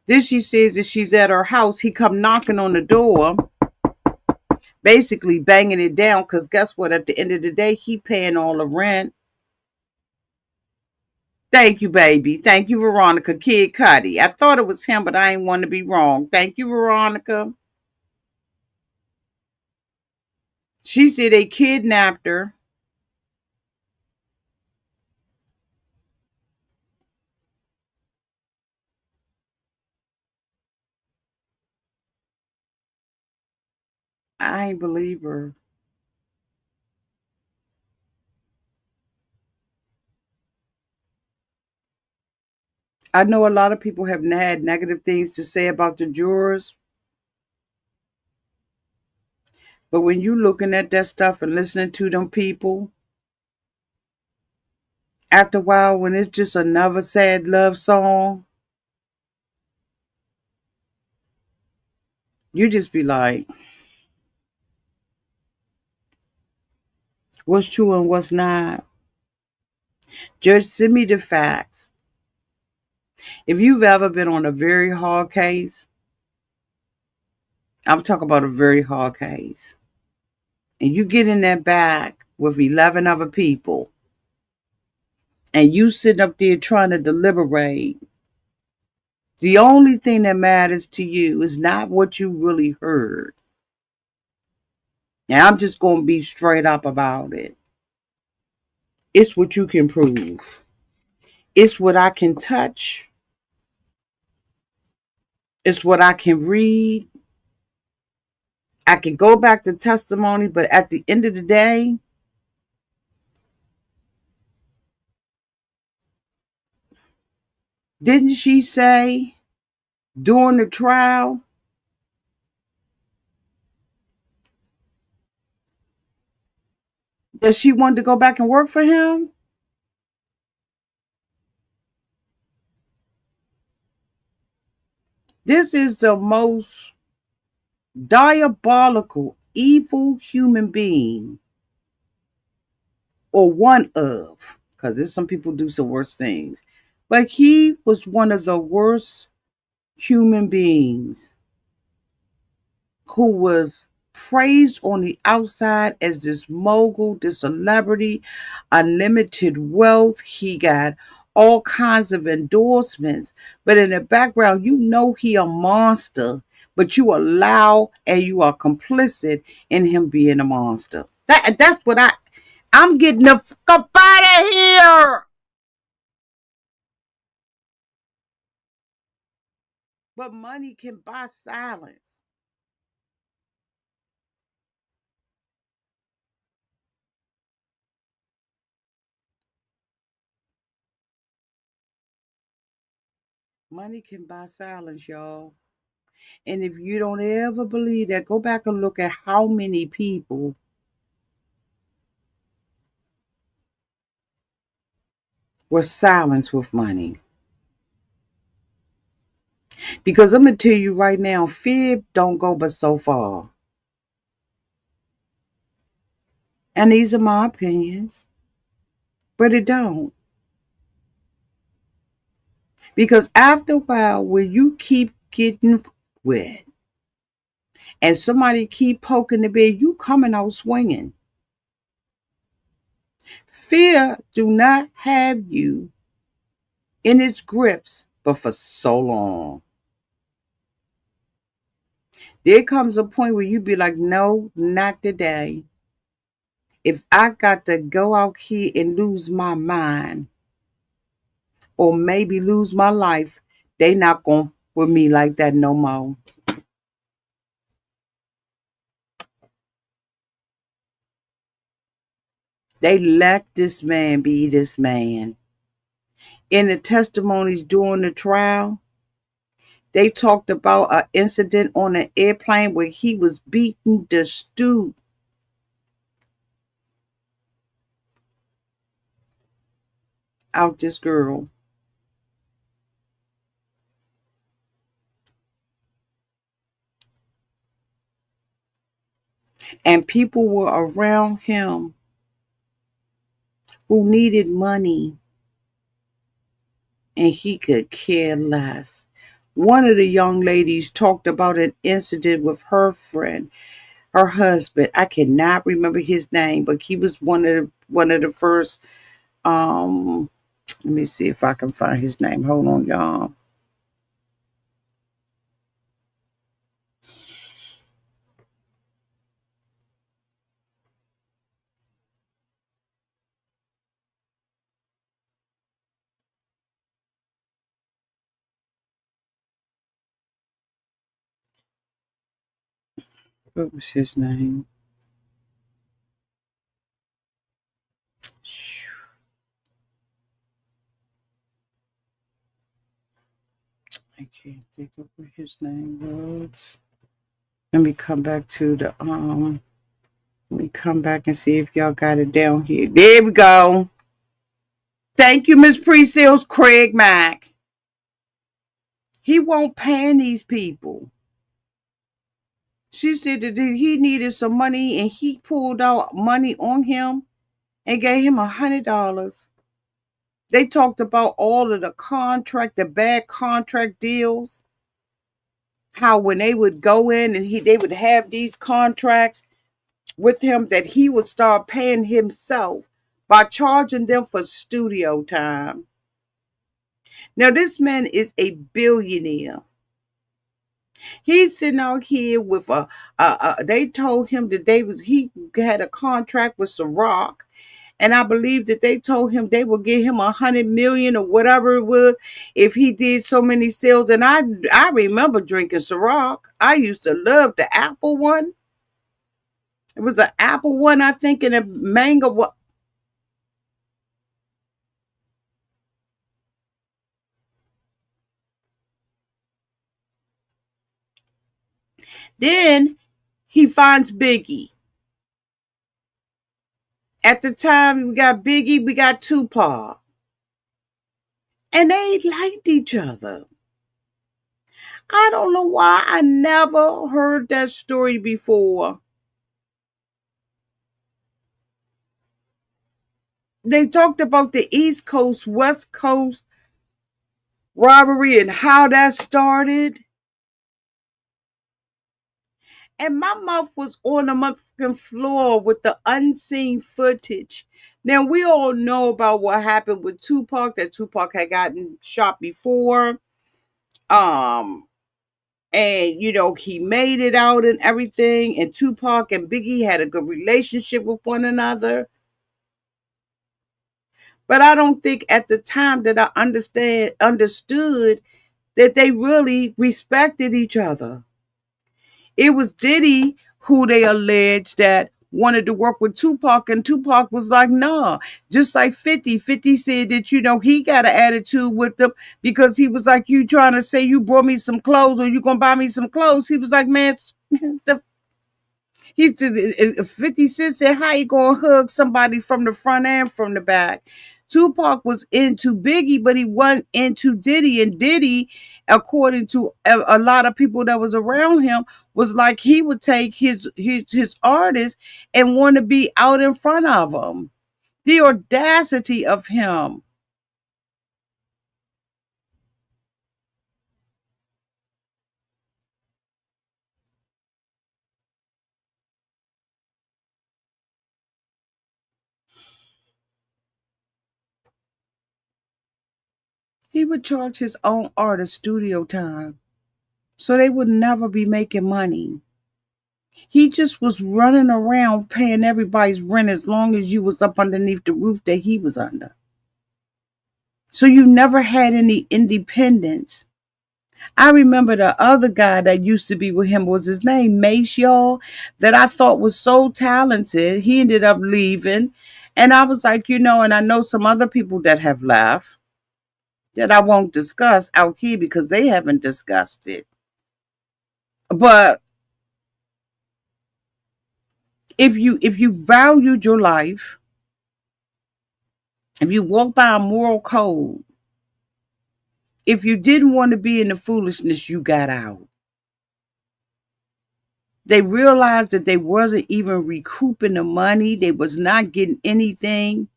Then she says that she's at her house. He come knocking on the door, basically banging it down, because guess what? At the end of the day, he paying all the rent. Thank you, baby. Thank you, Veronica. Kid Cudi. I thought it was him, but I ain't want to be wrong. Thank you, Veronica. She said they kidnapped her. I ain't believe her. I know a lot of people have had negative things to say about the jurors, but when you looking at that stuff and listening to them people, after a while, when it's just another sad love song, you just be like, what's true and what's not? Judge, send me the facts. If you've ever been on a very hard case, I'm talking about a very hard case, and you get in that back with 11 other people, and you sitting up there trying to deliberate, the only thing that matters to you is not what you really heard. And I'm just going to be straight up about it. It's what you can prove. It's what I can touch. It's what I can read. I can go back to testimony, but at the end of the day, didn't she say during the trial that she wanted to go back and work for him? This is the most diabolical, evil human being, or one of, because there's some people do some worse things. But he was one of the worst human beings who was praised on the outside as this mogul, this celebrity, unlimited wealth. He got all kinds of endorsements, but in the background, he a monster, but you allow and you are complicit in him being a monster. That's what I'm getting the fuck up out of here. But money can buy silence. Money can buy silence, y'all. And if you don't ever believe that, go back and look at how many people were silenced with money. Because I'm going to tell you right now, fear don't go but so far. And these are my opinions, but it don't. Because after a while, when you keep getting wet and somebody keep poking the bear, you coming out swinging. Fear do not have you in its grips, but for so long. There comes a point where you be like, no, not today. If I got to go out here and lose my mind or maybe lose my life, they not going with me like that no more. They let this man be this man. In the testimonies during the trial, they talked about an incident on an airplane where he was beating the stew out this girl. And people were around him who needed money and he could care less. One of the young ladies talked about an incident with her friend, her husband. I cannot remember his name, but he was one of the first. Let me see if I can find his name. Hold on, y'all. What was his name? I can't think of what his name was. Let me come back to the Let me come back and see if y'all got it down here. There we go. Thank you, Miss Pre-Sales, Craig Mack. He won't pay these people. She said that he needed some money and he pulled out money on him and gave him $100. They talked about all of the bad contract deals. How when they would go in and they would have these contracts with him that he would start paying himself by charging them for studio time. Now this man is a billionaire. He's sitting out here with they told him that he had a contract with Ciroc, and I believe that they told him they would give him 100 million or whatever it was if he did so many sales. And I remember drinking Ciroc. I used to love the apple one. It was an apple one, I think, and a mango one. Then he finds Biggie. At the time, we got Biggie, we got Tupac. And they liked each other. I don't know why I never heard that story before. They talked about the East Coast, West Coast robbery and how that started. And my mouth was on the motherfucking floor with the unseen footage. Now, we all know about what happened with Tupac, that Tupac had gotten shot before. Um, and he made it out and everything. And Tupac and Biggie had a good relationship with one another. But I don't think at the time that I understood that they really respected each other. It was Diddy who they alleged that wanted to work with Tupac, and Tupac was like, nah. Just like 50. 50 said that, he got an attitude with them because he was like, you trying to say you brought me some clothes or you gonna buy me some clothes? He was like, man, the he said, 50 Cent said, how you gonna hug somebody from the front and from the back? Tupac was into Biggie, but he wasn't into Diddy. And Diddy, according to a lot of people that was around him, was like he would take his artists and want to be out in front of them. The audacity of him. He would charge his own artist studio time. So they would never be making money. He just was running around paying everybody's rent as long as you was up underneath the roof that he was under. So you never had any independence. I remember the other guy that used to be with him, was his name Mace, y'all, that I thought was so talented. He ended up leaving. And I was like, and I know some other people that have left that I won't discuss out here because they haven't discussed it. But if you valued your life, if you walk by a moral code, if you didn't want to be in the foolishness, you got out. They realized that they wasn't even recouping the money. They was not getting anything.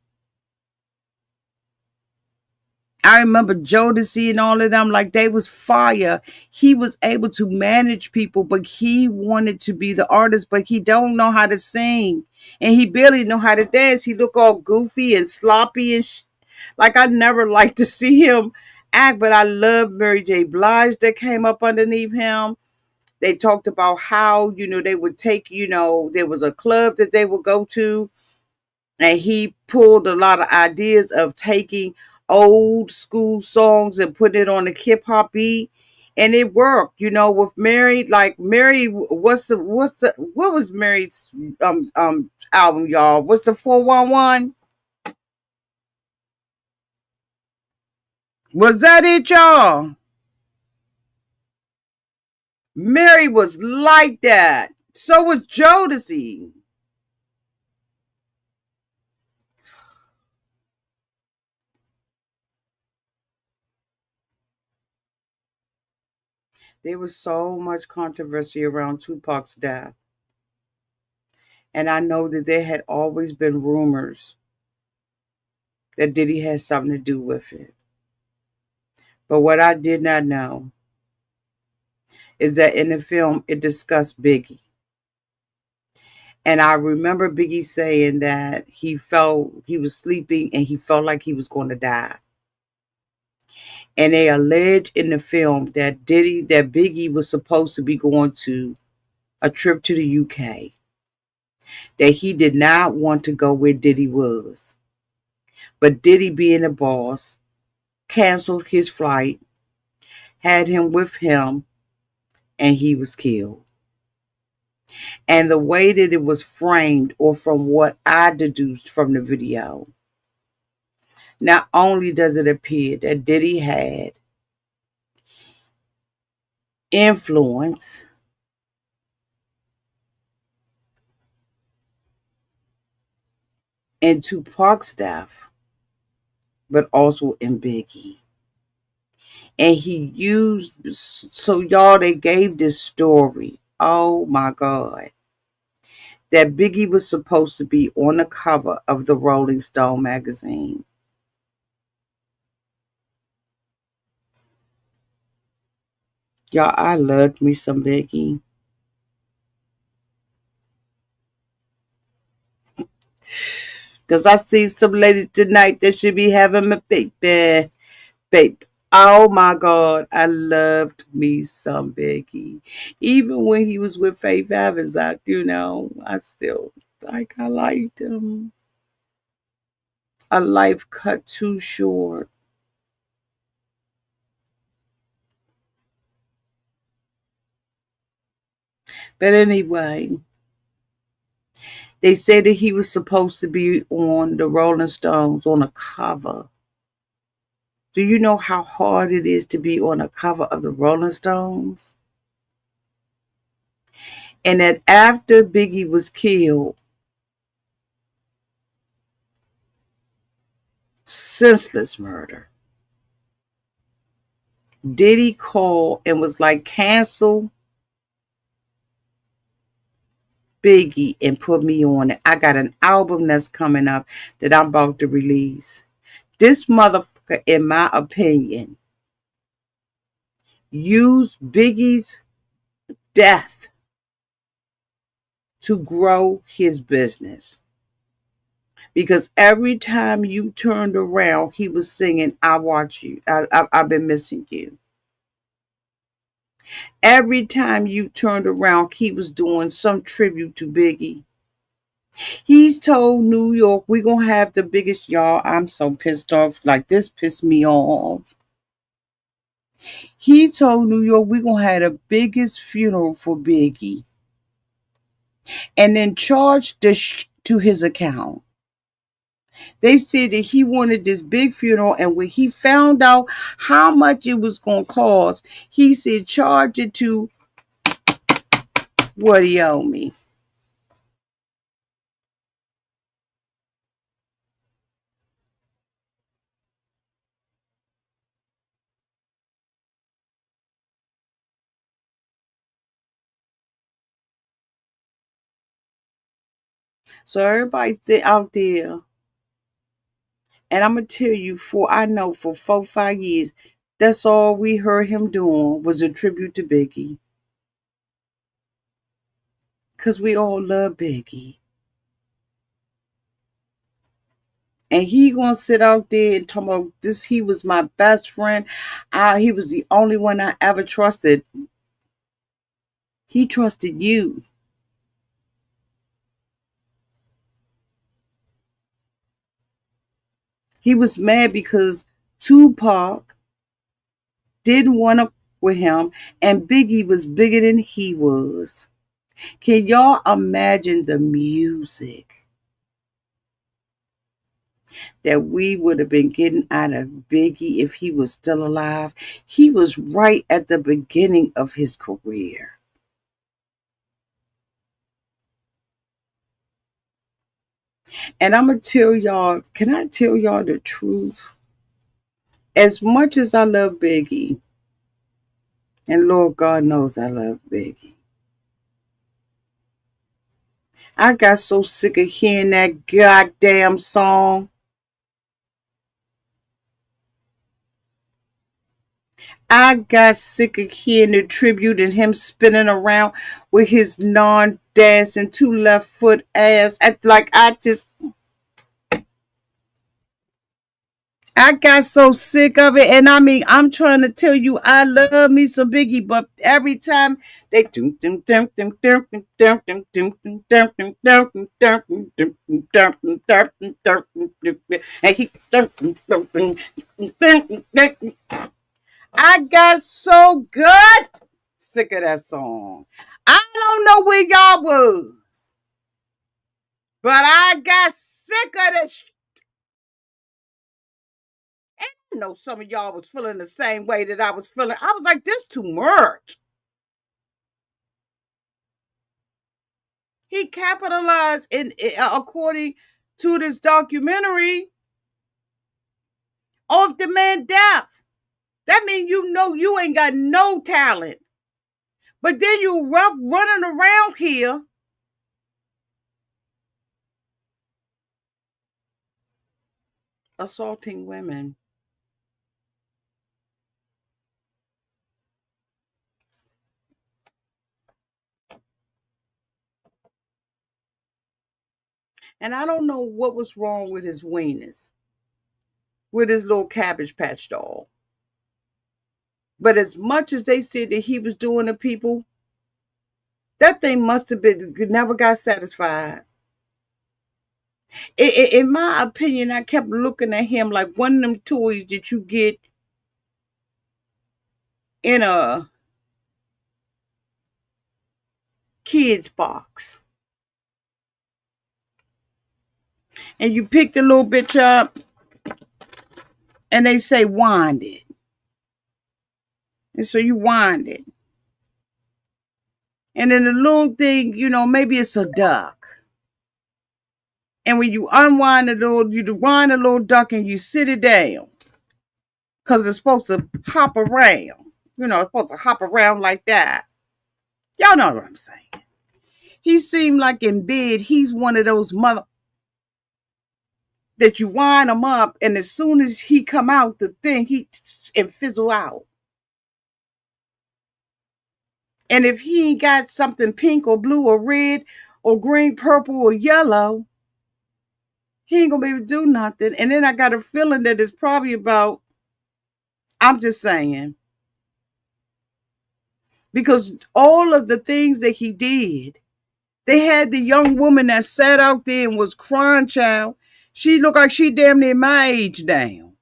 I remember Jodeci and all of them, like they was fire. He was able to manage people, but he wanted to be the artist, but he don't know how to sing. And he barely know how to dance. He look all goofy and sloppy and like I never liked to see him act, but I love Mary J. Blige that came up underneath him. They talked about how, they would take, there was a club that they would go to, and he pulled a lot of ideas of taking old school songs and putting it on a hip hop beat. And it worked, with Mary. Like Mary, what was Mary's album, y'all? What's the 411? Was that it, y'all? Mary was like that. So was Jodeci. There was so much controversy around Tupac's death. And I know that there had always been rumors that Diddy had something to do with it. But what I did not know is that in the film it discussed Biggie. And I remember Biggie saying that he felt he was sleeping and he felt like he was going to die. And they allege in the film that Biggie was supposed to be going to a trip to the UK, that he did not want to go where Diddy was. But Diddy, being a boss, canceled his flight, had him with him, and he was killed. And the way that it was framed, or from what I deduced from the video, not only does it appear that Diddy had influence in Tupac's death, but also in Biggie. And he used, so y'all, they gave this story. Oh my God. That Biggie was supposed to be on the cover of the Rolling Stone magazine. Y'all, I loved me some Biggie. Because I see some lady tonight that should be having a baby. Babe. Oh my God. I loved me some Biggie. Even when he was with Faith Evans, I still I liked him. A life cut too short. But anyway, they said that he was supposed to be on the Rolling Stones on a cover. Do you know how hard it is to be on a cover of the Rolling Stones? And that after Biggie was killed, senseless murder, Diddy called and was like, cancel Biggie and put me on it. I got an album that's coming up that I'm about to release. This motherfucker, in my opinion, used Biggie's death to grow his business. Because every time you turned around, he was singing, I watch you. I've been missing you. Every time you turned around, he was doing some tribute to Biggie. He's told New York, we're going to have the biggest, y'all. I'm so pissed off. Like, this pissed me off. He told New York, we're going to have the biggest funeral for Biggie. And then charged to his account. They said that he wanted this big funeral, and when he found out how much it was going to cost, he said, charge it to what he owed me. So everybody out there, and I'm going to tell you, I know for 4-5 years, that's all we heard him doing was a tribute to Biggie. Because we all love Biggie. And he gonna sit out there and talk about this. He was my best friend. He was the only one I ever trusted. He trusted you. He was mad because Tupac didn't want to with him, and Biggie was bigger than he was. Can y'all imagine the music that we would have been getting out of Biggie if he was still alive? He was right at the beginning of his career. And I'm going to tell y'all, can I tell y'all the truth? As much as I love Biggie, and Lord God knows I love Biggie, I got so sick of hearing that goddamn song. I got sick of hearing the tribute and him spinning around with his non-dancing 2 left foot ass. I got so sick of it, and I mean, I'm trying to tell you, I love me some Biggie, but every time they and he I got so good sick of that song. I don't know where y'all was, but I got sick of this. I know some of y'all was feeling the same way that I was feeling. I was like, this too much. He capitalized according to this documentary, off the man death. That means you know you ain't got no talent. But then you running around here assaulting women. And I don't know what was wrong with his weenus, with his little Cabbage Patch doll. But as much as they said that he was doing to people, that thing must have been, never got satisfied. In my opinion, I kept looking at him like one of them toys that you get in kids box. And you pick the little bitch up and they say wind it. And so you wind it. And then the little thing, maybe it's a duck. And when you unwind you wind the little duck and you sit it down. Because it's supposed to hop around. It's supposed to hop around like that. Y'all know what I'm saying. He seemed like in bed, he's one of those that you wind him up, and as soon as he come out, the thing, and fizzle out. And if he ain't got something pink or blue or red or green, purple or yellow, he ain't going to be able to do nothing. And then I got a feeling that it's probably about, I'm just saying, because all of the things that he did, they had the young woman that sat out there and was crying, child. She looked like she damn near my age down.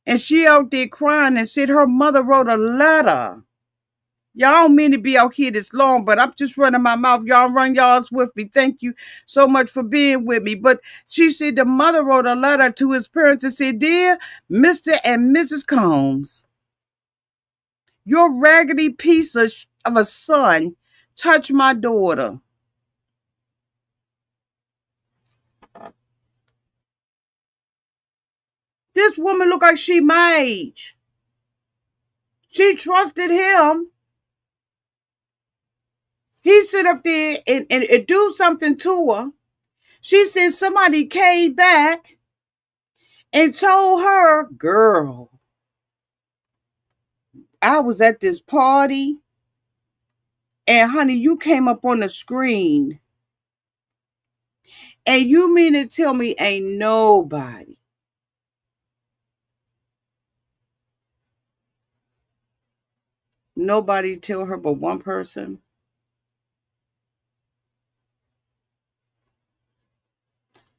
And she out there crying and said her mother wrote a letter. Y'all don't mean to be out here this long, but I'm just running my mouth. Y'all run y'all's with me. Thank you so much for being with me. But she said the mother wrote a letter to his parents and said, "Dear Mr. and Mrs. Combs, your raggedy piece of a son touched my daughter. This woman look like she my age. She trusted him. He sit up there and do something to her. She said somebody came back and told her, girl, I was at this party and honey, you came up on the screen. And you mean to tell me ain't nobody tell her but one person?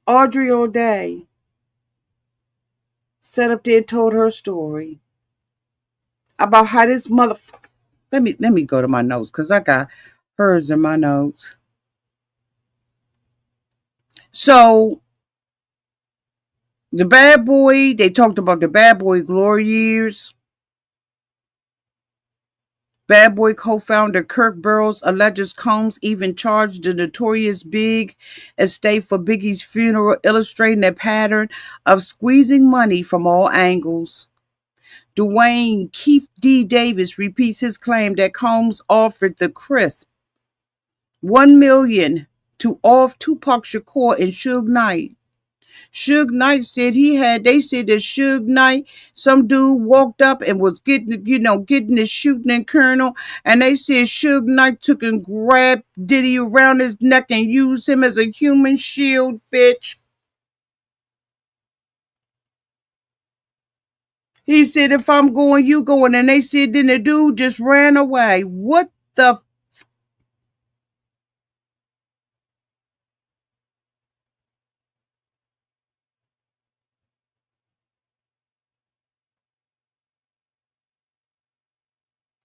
Aubrey O'Day sat up there and told her story about how this motherfucker. Let me go to my notes because I got hers in my notes. So the bad boy, they talked about the bad boy glory years. Bad Boy co-founder Kirk Burrowes alleges Combs even charged the Notorious Big estate for Biggie's funeral, illustrating a pattern of squeezing money from all angles. Dwayne Keith D. Davis repeats his claim that Combs offered the crisp $1 million to off Tupac Shakur and Suge Knight. Suge Knight said they said that Suge Knight, some dude walked up and was getting the shooting and colonel, and they said Suge Knight took and grabbed Diddy around his neck and used him as a human shield, bitch. He said, if I'm going, you going, and they said then the dude just ran away. What the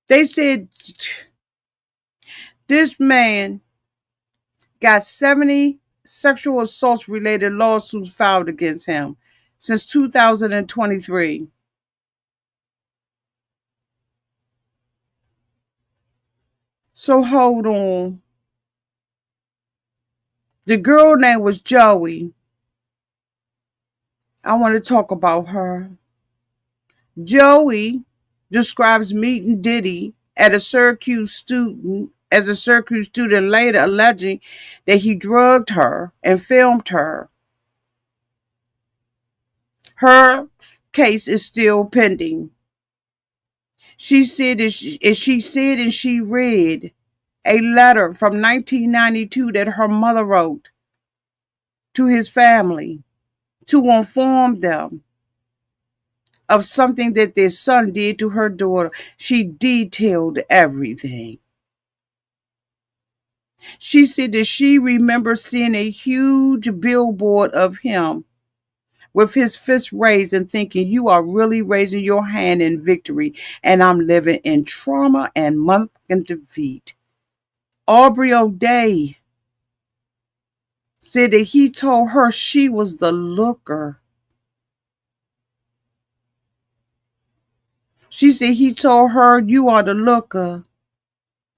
They said this man got 70 sexual assaults related lawsuits filed against him since 2023. So hold on. The girl name was Joey. I want to talk about her. Joey describes meeting Diddy as a Syracuse student, later alleging that he drugged her and filmed her. Her case is still pending. She said and she read a letter from 1992 that her mother wrote to his family to inform them of something that their son did to her daughter. She detailed everything. She said that she remembers seeing a huge billboard of him with his fist raised and thinking, you are really raising your hand in victory, and I'm living in trauma and motherfucking defeat. Aubrey O'Day said that he told her she was the looker. She said he told her, you are the looker.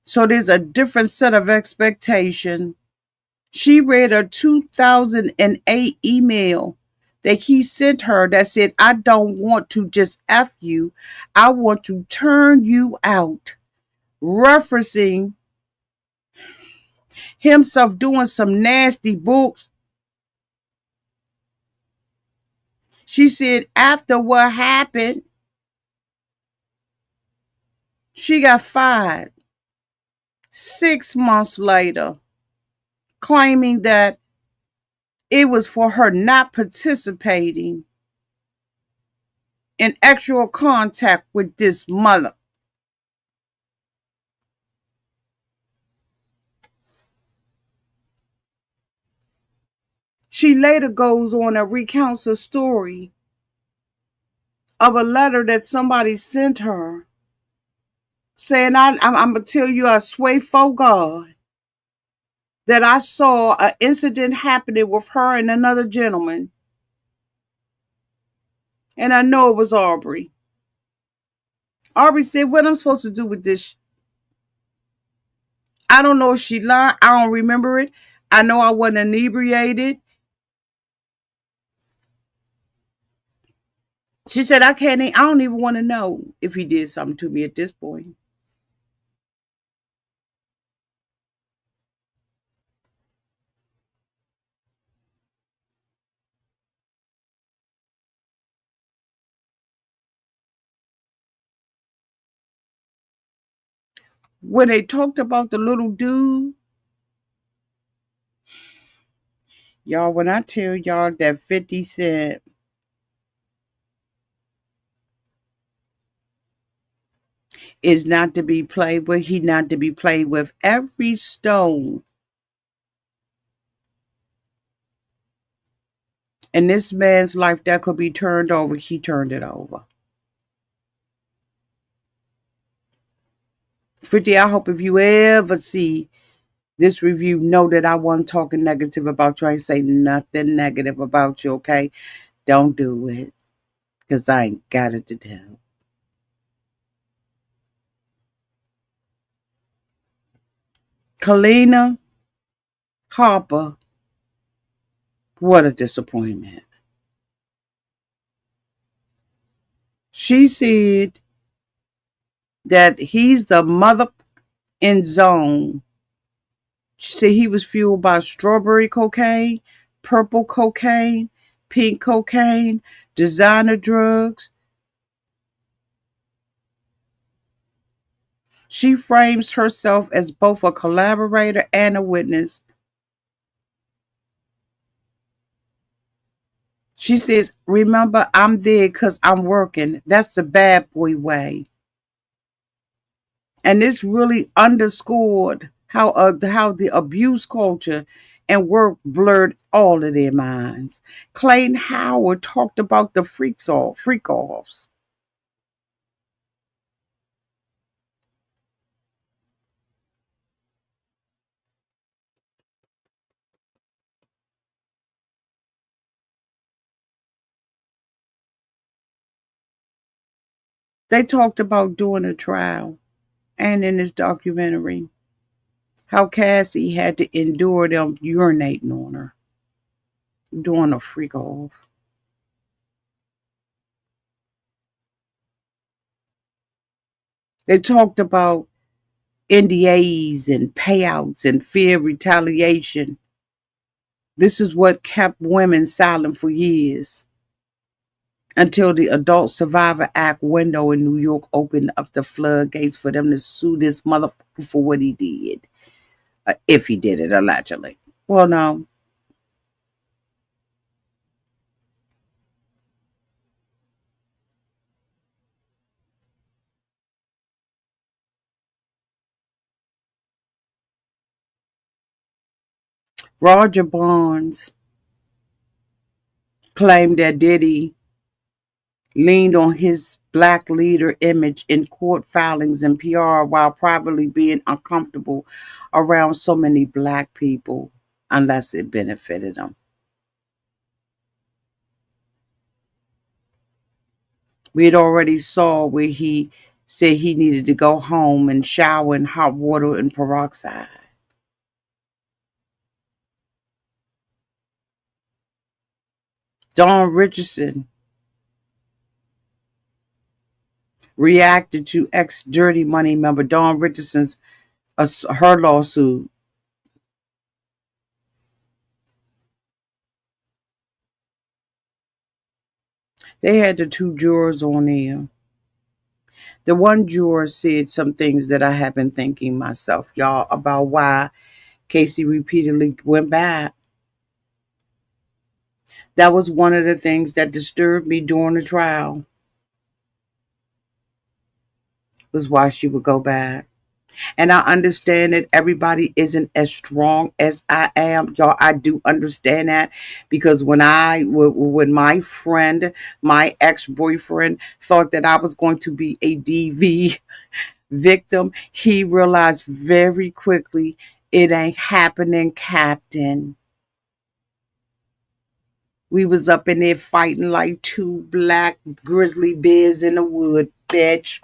So there's a different set of expectation. She read a 2008 email that he sent her that said, I don't want to just F you. I want to turn you out. Referencing himself doing some nasty books. She said after what happened, she got fired 6 months later, claiming that it was for her not participating in actual contact with this mother. She later goes on and recounts a story of a letter that somebody sent her saying, I'm going to tell you, I swear for God that I saw an incident happening with her and another gentleman. And I know it was Aubrey. Aubrey said, what I'm supposed to do with this? I don't know if she lied. I don't remember it. I know I wasn't inebriated. She said, I don't even want to know if he did something to me at this point. When they talked about the little dude, y'all, when I tell y'all that 50 Cent is not to be played with, he not to be played with. Every stone in this man's life that could be turned over, he turned it over. 50, I hope if you ever see this review, know that I wasn't talking negative about you. I ain't say nothing negative about you, okay? Don't do it, because I ain't got it to tell. Kalina Harper, what a disappointment. She said that he's the mother in zone. She said he was fueled by strawberry cocaine, purple cocaine, pink cocaine, designer drugs. She frames herself as both a collaborator and a witness. She says, remember, I'm there because I'm working. That's the bad boy way. And this really underscored how the abuse culture and work blurred all of their minds. Clayton Howard talked about the freak offs. They talked about doing a trial and in this documentary how Cassie had to endure them urinating on her, doing a freak off. They talked about NDAs and payouts and fear of retaliation. This is what kept women silent for years until the Adult Survivor Act window in New York opened up the floodgates for them to sue this motherfucker for what he did. If he did it, allegedly. Well, no. Roger Bonds claimed that Diddy leaned on his black leader image in court filings and PR while privately being uncomfortable around so many black people unless it benefited him. We had already saw where he said he needed to go home and shower in hot water and peroxide. Don Richardson reacted to ex Dirty Money member Don Richardson's her lawsuit. They had the two jurors on there. The one juror said some things that I have been thinking myself, y'all, about why Casey repeatedly went back. That was one of the things that disturbed me during the trial, was why she would go back. And I understand that everybody isn't as strong as I am. Y'all, I do understand that, because when my friend, my ex-boyfriend, thought that I was going to be a DV victim, he realized very quickly it ain't happening, Captain. We was up in there fighting like two black grizzly bears in the wood, bitch.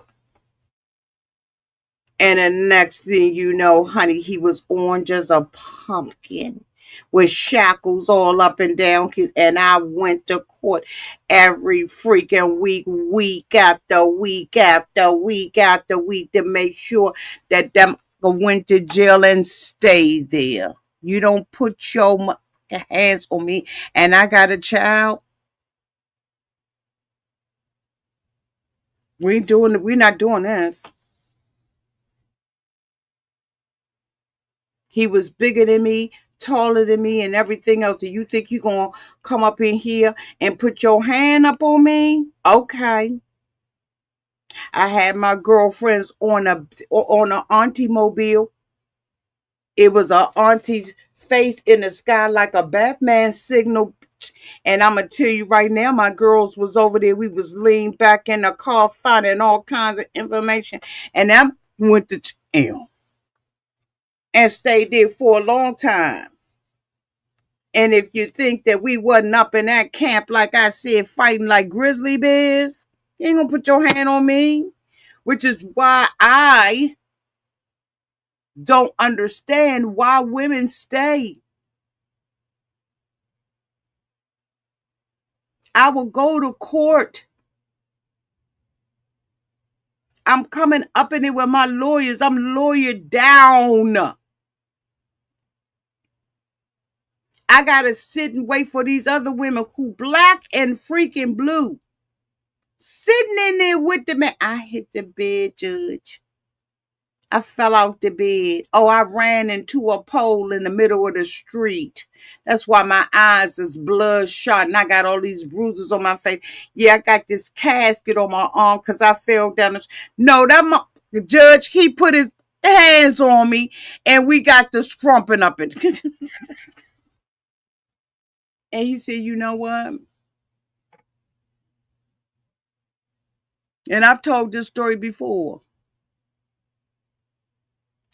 And the next thing you know, honey, he was orange as a pumpkin with shackles all up and down. And I went to court every freaking week after week after week after week to make sure that them went to jail and stayed there. You don't put your hands on me. And I got a child. We're not doing this. He was bigger than me, taller than me, and everything else. Do you think you're going to come up in here and put your hand up on me? Okay. I had my girlfriends on a auntie mobile. It was a auntie's face in the sky like a Batman signal. And I'm going to tell you right now, my girls was over there. We was leaned back in the car finding all kinds of information. And I went to jail and stayed there for a long time. And if you think that we wasn't up in that camp, like I said, fighting like grizzly bears, you ain't gonna put your hand on me. Which is why I don't understand why women stay. I will go to court. I'm coming up in it with my lawyers. I'm lawyered down. I gotta sit and wait for these other women who black and freaking blue. Sitting in there with the man. I hit the bed, Judge. I fell out the bed. Oh, I ran into a pole in the middle of the street. That's why my eyes is bloodshot and I got all these bruises on my face. Yeah, I got this casket on my arm because I fell down the street. No, the judge, he put his hands on me and we got the scrumping up. And he said, you know what? And I've told this story before.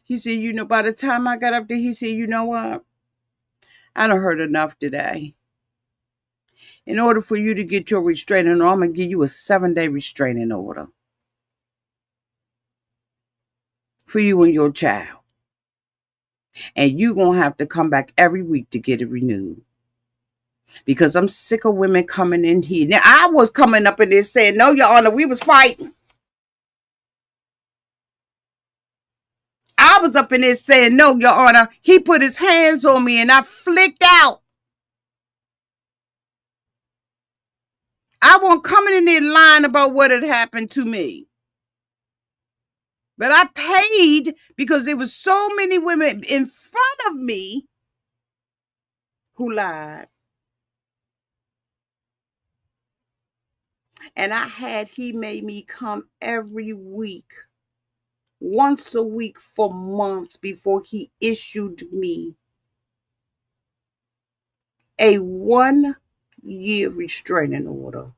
He said, you know, by the time I got up there, he said, you know what? I done heard enough today. In order for you to get your restraining order, I'm going to give you a 7-day restraining order for you and your child. And you're going to have to come back every week to get it renewed. Because I'm sick of women coming in here. Now, I was coming up in there saying, no, Your Honor, we was fighting. I was up in there saying, no, Your Honor, he put his hands on me and I flicked out. I wasn't coming in there lying about what had happened to me. But I paid because there was so many women in front of me who lied. And he made me come every week, once a week for months before he issued me a 1-year restraining order.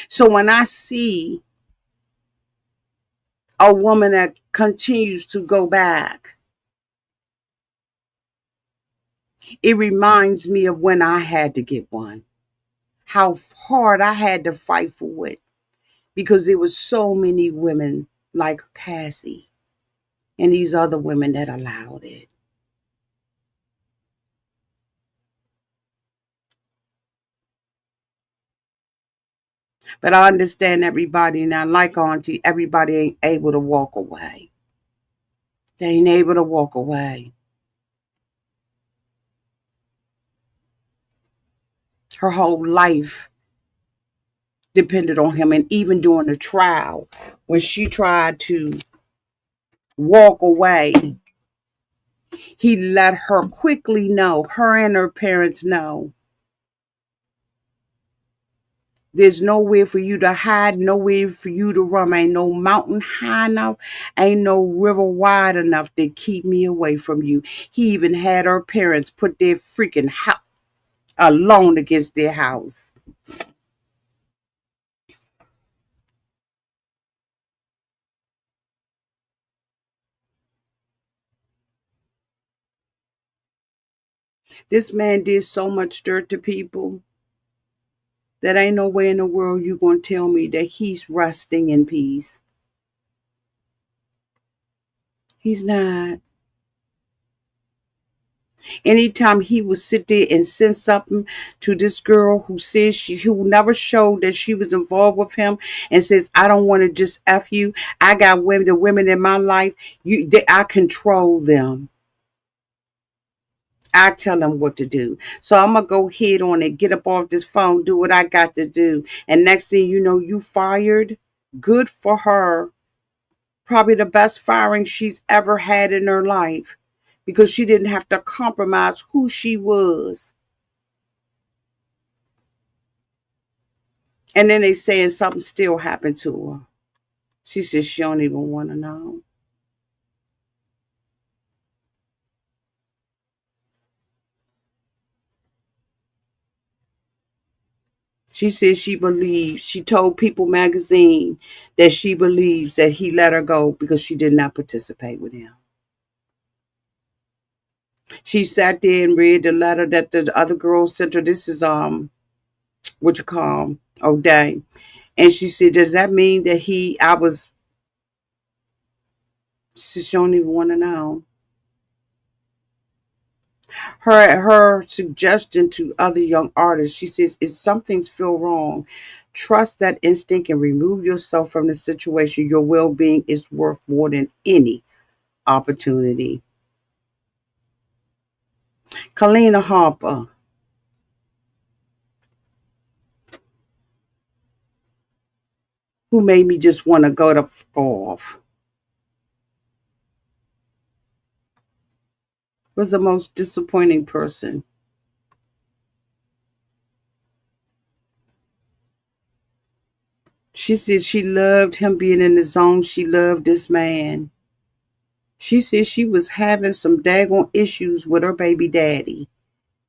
So when I see a woman that continues to go back, it reminds me of when I had to get one, how hard I had to fight for it because there was so many women like Cassie and these other women that allowed it. But I understand everybody now, like Auntie, everybody ain't able to walk away. They ain't able to walk away. Her whole life depended on him. And even during the trial, when she tried to walk away, he let her quickly know, her and her parents know, there's nowhere for you to hide, nowhere for you to run. Ain't no mountain high enough, ain't no river wide enough to keep me away from you. He even had her parents put their freaking house alone against their house. This man did so much dirt to people that ain't no way in the world you gonna tell me that he's resting in peace. He's not. Anytime he would sit there and send something to this girl who says who never showed that she was involved with him and says, I don't want to just F you. I got women, the women in my life, I control them. I tell them what to do. So I'm going to go head on and get up off this phone, do what I got to do. And next thing you know, you fired. Good for her. Probably the best firing she's ever had in her life because she didn't have to compromise who she was. And then they saying something still happened to her. She says she don't even want to know. She says she told People magazine that she believes that he let her go because she did not participate with him. She sat there and read the letter that the other girl sent her. This is what you call O'Day. And she said, does that mean that I was, she don't even want to know. Her suggestion to other young artists, she says, if something's feel wrong, trust that instinct and remove yourself from the situation. Your well-being is worth more than any opportunity. Kalina Harper, who made me just want to go to off, was the most disappointing person. She said she loved him being in the zone. She loved this man. She said she was having some daggone issues with her baby daddy,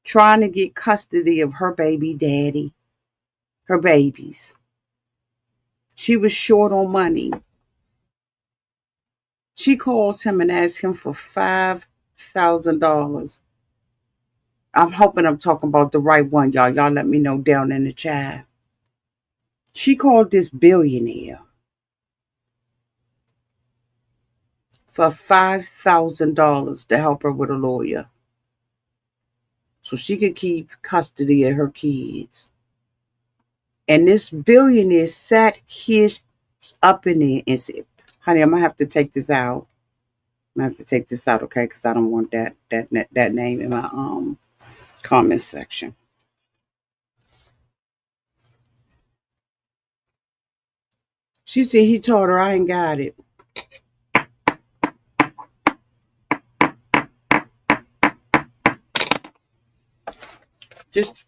trying to get custody of her baby daddy, her babies. She was short on money. She calls him and asks him for $5,000. I'm hoping I'm talking about the right one, y'all. Y'all let me know down in the chat. She called this billionaire for $5,000 to help her with a lawyer so she could keep custody of her kids. And this billionaire sat his up in there and said, honey, I'm gonna have to take this out. I'm gonna have to take this out, okay? Because I don't want that name in my comment section. She said he told her I ain't got it. Just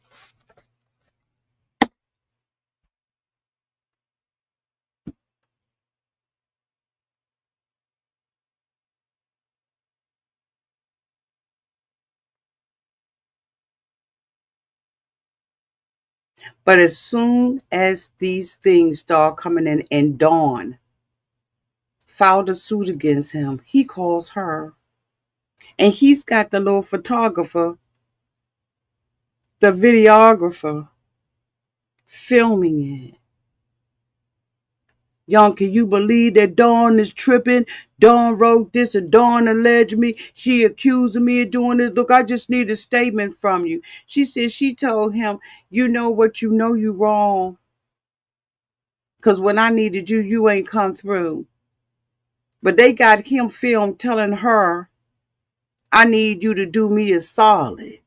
But as soon as these things start coming in and Dawn filed a suit against him, he calls her. And he's got the little photographer, the videographer, filming it. Y'all, can you believe that Dawn is tripping? Dawn wrote this and Dawn alleged me. She accused me of doing this. Look, I just need a statement from you. She said she told him, you know what, you know you wrong. Because when I needed you, you ain't come through. But they got him filmed telling her, I need you to do me a solid.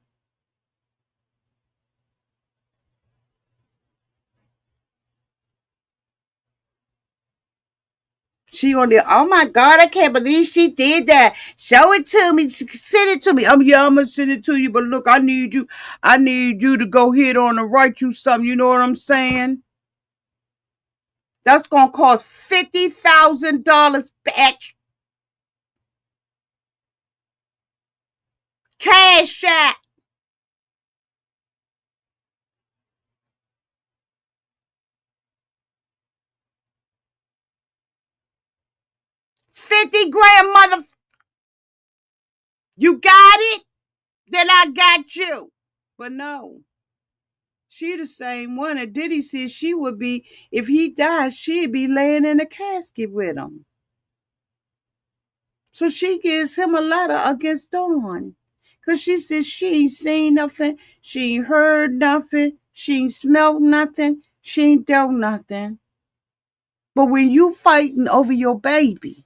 She on there, oh my God, I can't believe she did that. Show it to me. Send it to me. Yeah, I'm gonna send it to you. But look, I need you to go ahead on and write you something. You know what I'm saying? That's gonna cost $50,000 back. Cash out. 50 grand, mother. You got it? Then I got you. But no. She the same one that Diddy said she would be, if he died, she'd be laying in a casket with him. So she gives him a letter against Dawn. Because she says she ain't seen nothing, she ain't heard nothing, she ain't smelled nothing, she ain't done nothing. But when you fighting over your baby,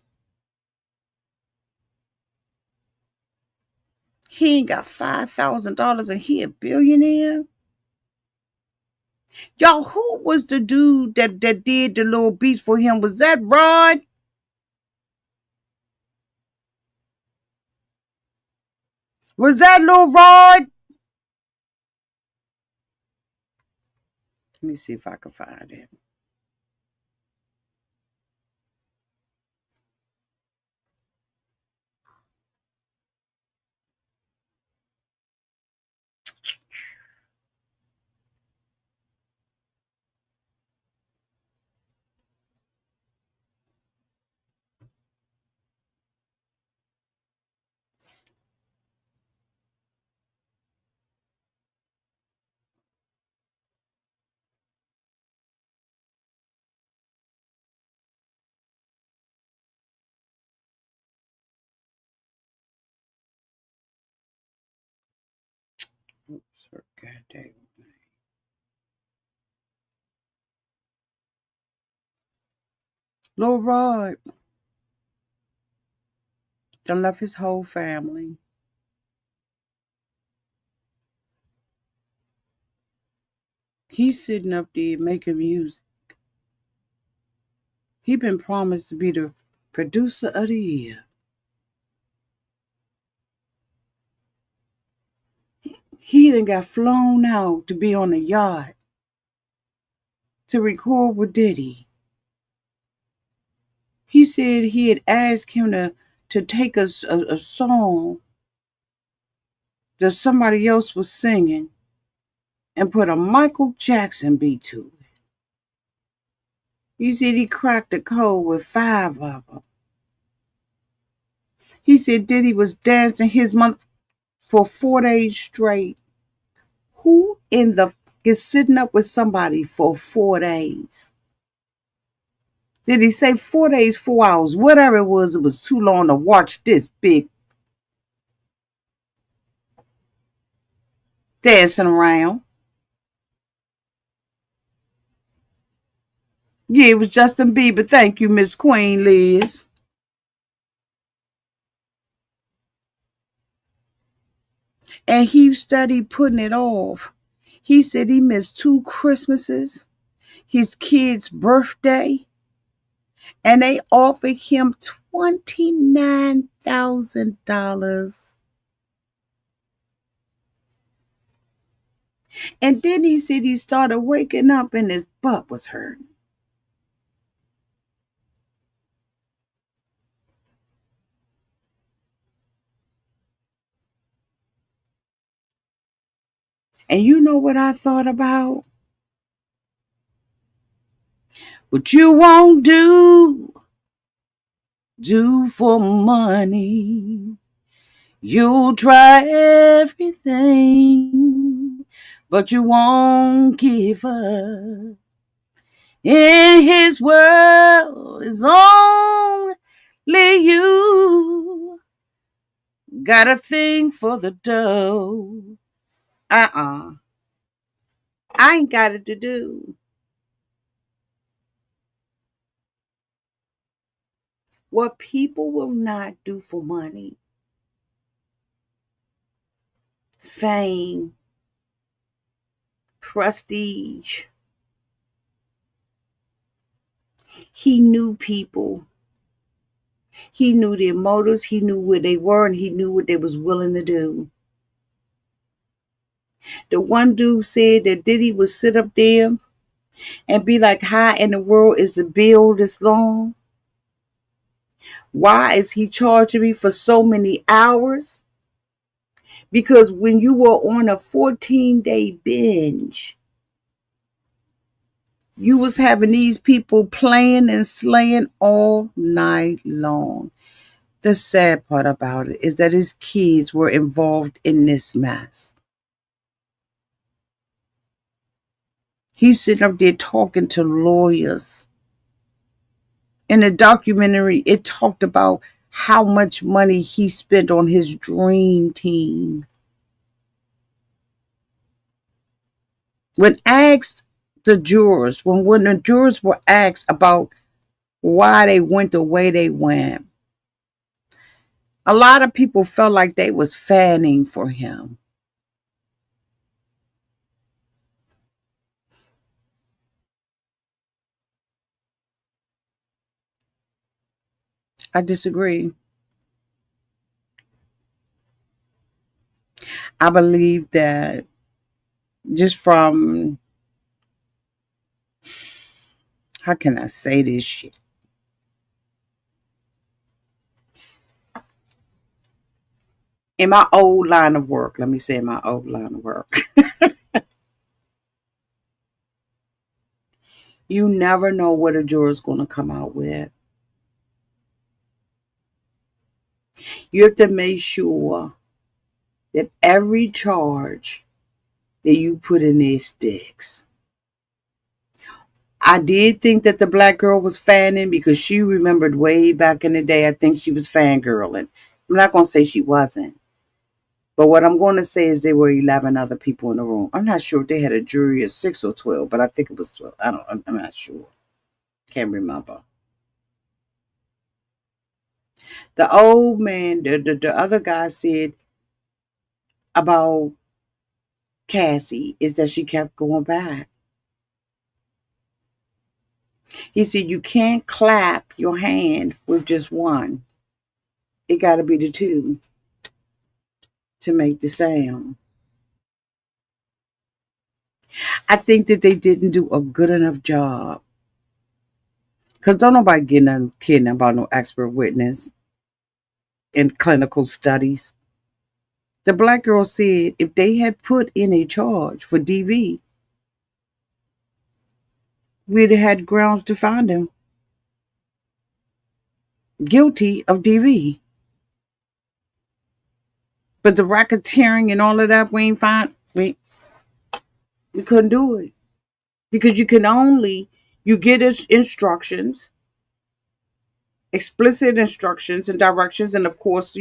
he ain't got $5,000 and he a billionaire. Y'all, who was the dude that did the little beats for him? Was that Rod? Was that Lil Rod? Let me see if I can find it. Oops, God dang. Lil Rod done left his whole family. He's sitting up there making music. He been promised to be the producer of the year. He done got flown out to be on a yacht to record with Diddy. He said he had asked him to take a song that somebody else was singing and put a Michael Jackson beat to it. He said he cracked the code with 5 of them. He said Diddy was dancing his month for 4 days straight. Who in the is sitting up with somebody for 4 days? Did he say 4 days, 4 hours? Whatever it was too long to watch this big dancing around. Yeah, it was Justin Bieber. Thank you, Miss Queen Liz. And he studied putting it off. He said he missed 2 Christmases, his kid's birthday, and they offered him $29,000. And then he said he started waking up and his butt was hurting. And you know what I thought about? What you won't do for money. You'll try everything, but you won't give up. In his world is only you. Got a thing for the dough. Uh-uh. I ain't got it to do. What people will not do for money, fame, prestige. He knew people. He knew their motives. He knew where they were, and he knew what they was willing to do. The one dude said that Diddy would sit up there and be like, how in the world is the bill this long? Why is he charging me for so many hours? Because when you were on a 14-day binge, you was having these people playing and slaying all night long. The sad part about it is that his kids were involved in this mess. He's sitting up there talking to lawyers. In the documentary, it talked about how much money he spent on his dream team. When asked the jurors, when the jurors were asked about why they went the way they went, a lot of people felt like they was fanning for him. I disagree. I believe that just from, how can I say this shit? In my old line of work, let me say in my old line of work, you never know what a juror's going to come out with. You have to make sure that every charge that you put in there sticks. I did think that the black girl was fanning because she remembered way back in the day. I think she was fangirling. I'm not going to say she wasn't. But what I'm going to say is there were 11 other people in the room. I'm not sure if they had a jury of 6 or 12, but I think it was 12. I'm not sure. Can't remember. The old man, the other guy said about Cassie is that she kept going back. He said you can't clap your hand with just one. It got to be the two to make the sound. I think that they didn't do a good enough job. Because don't nobody get nothing kidding about no expert witness in clinical studies. The black girl said if they had put in a charge for DV, we'd have had grounds to find him guilty of DV. But the racketeering and all of that, we ain't find. We couldn't do it because you get instructions, explicit instructions and directions, and of course,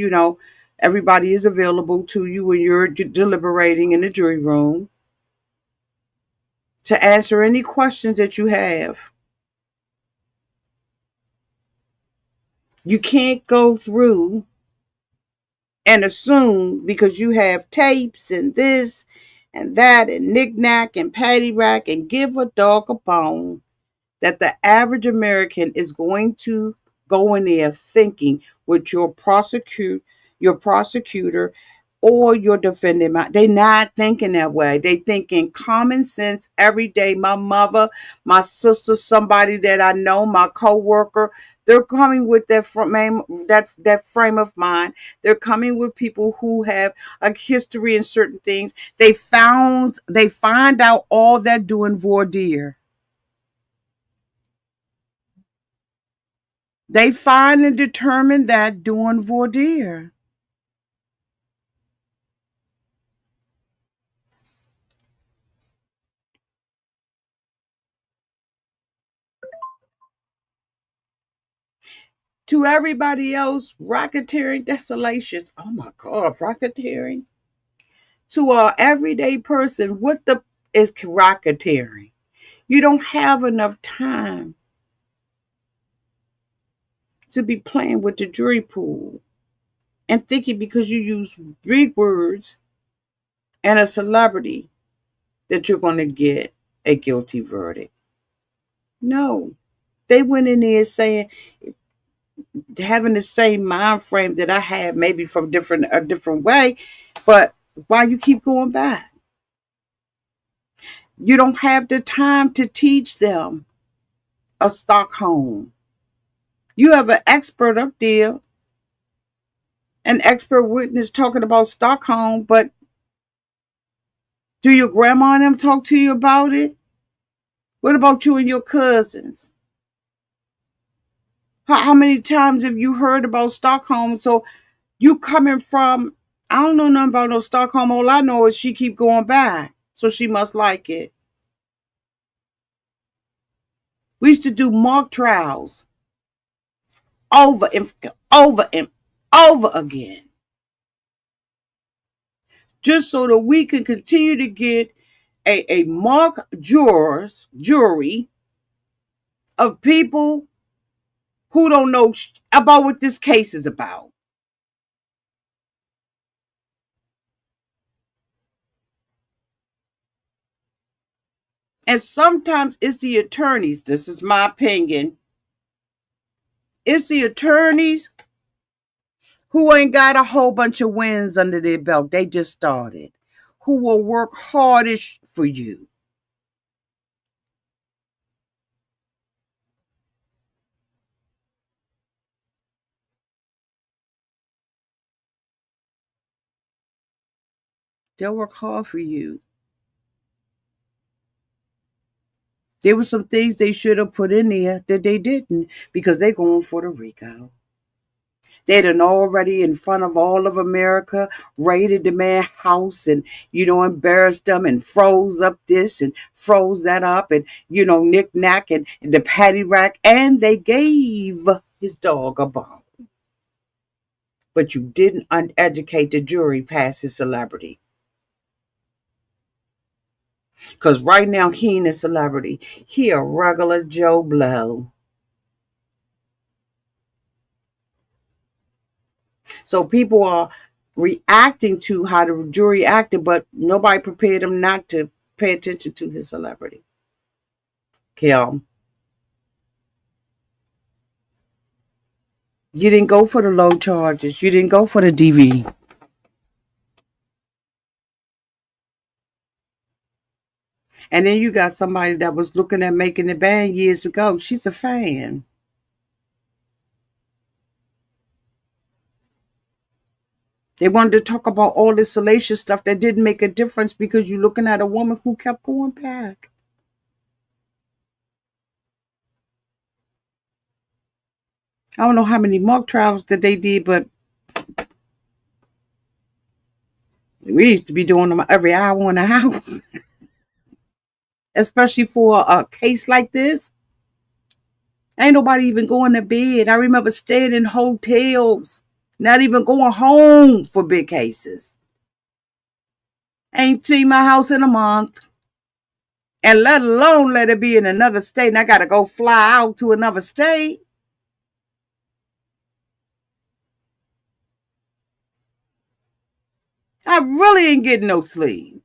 everybody is available to you when you're deliberating in the jury room to answer any questions that you have. You can't go through and assume because you have tapes and this and that and knick-knack and patty-rack and give a dog a bone that the average American is going to go in there thinking with your prosecutor or your defendant. They're not thinking that way. They thinking common sense every day. My mother, my sister, somebody that I know, my coworker, they're coming with that frame of mind. They're coming with people who have a history in certain things. They find out all they're doing voir dire. They find and determine that doing voir dire. To everybody else, racketeering, that's salacious. Oh my God, racketeering. To a everyday person, what the is racketeering? You don't have enough time to be playing with the jury pool and thinking because you use big words and a celebrity that you're going to get a guilty verdict. No. They went in there saying, having the same mind frame that I had, maybe from a different way, but why you keep going back? You don't have the time to teach them of Stockholm. You have an expert up there, an expert witness talking about Stockholm, but do your grandma and them talk to you about it? What about you and your cousins? How many times have you heard about Stockholm? So you coming from, I don't know nothing about no Stockholm. All I know is she keep going back. So she must like it. We used to do mock trials over and over and over again. Just so that we can continue to get a mock jury of people who don't know about what this case is about. And sometimes it's the attorneys. This is my opinion. It's the attorneys who ain't got a whole bunch of wins under their belt. They just started. Who will work hardish for you. They'll work hard for you. There were some things they should have put in there that they didn't because they're going for the RICO. They done already in front of all of America raided the man's house and, embarrassed them and froze up this and froze that up and, knick-knack and the patty rack. And they gave his dog a bone. But you didn't uneducate the jury past his celebrity. Because right now he ain't a celebrity. He a regular Joe Blow. So people are reacting to how the jury acted, but nobody prepared them not to pay attention to his celebrity. Kim, you didn't go for the low charges. You didn't go for the DV. And then you got somebody that was looking at making the band years ago. She's a fan. They wanted to talk about all this salacious stuff that didn't make a difference because you're looking at a woman who kept going back. I don't know how many mock trials that they did, but we used to be doing them every hour in the house, especially for a case like this. Ain't nobody even going to bed. I remember staying in hotels, not even going home for big cases. Ain't seen my house in a month. And let alone let it be in another state. And I got to go fly out to another state. I really ain't getting no sleep.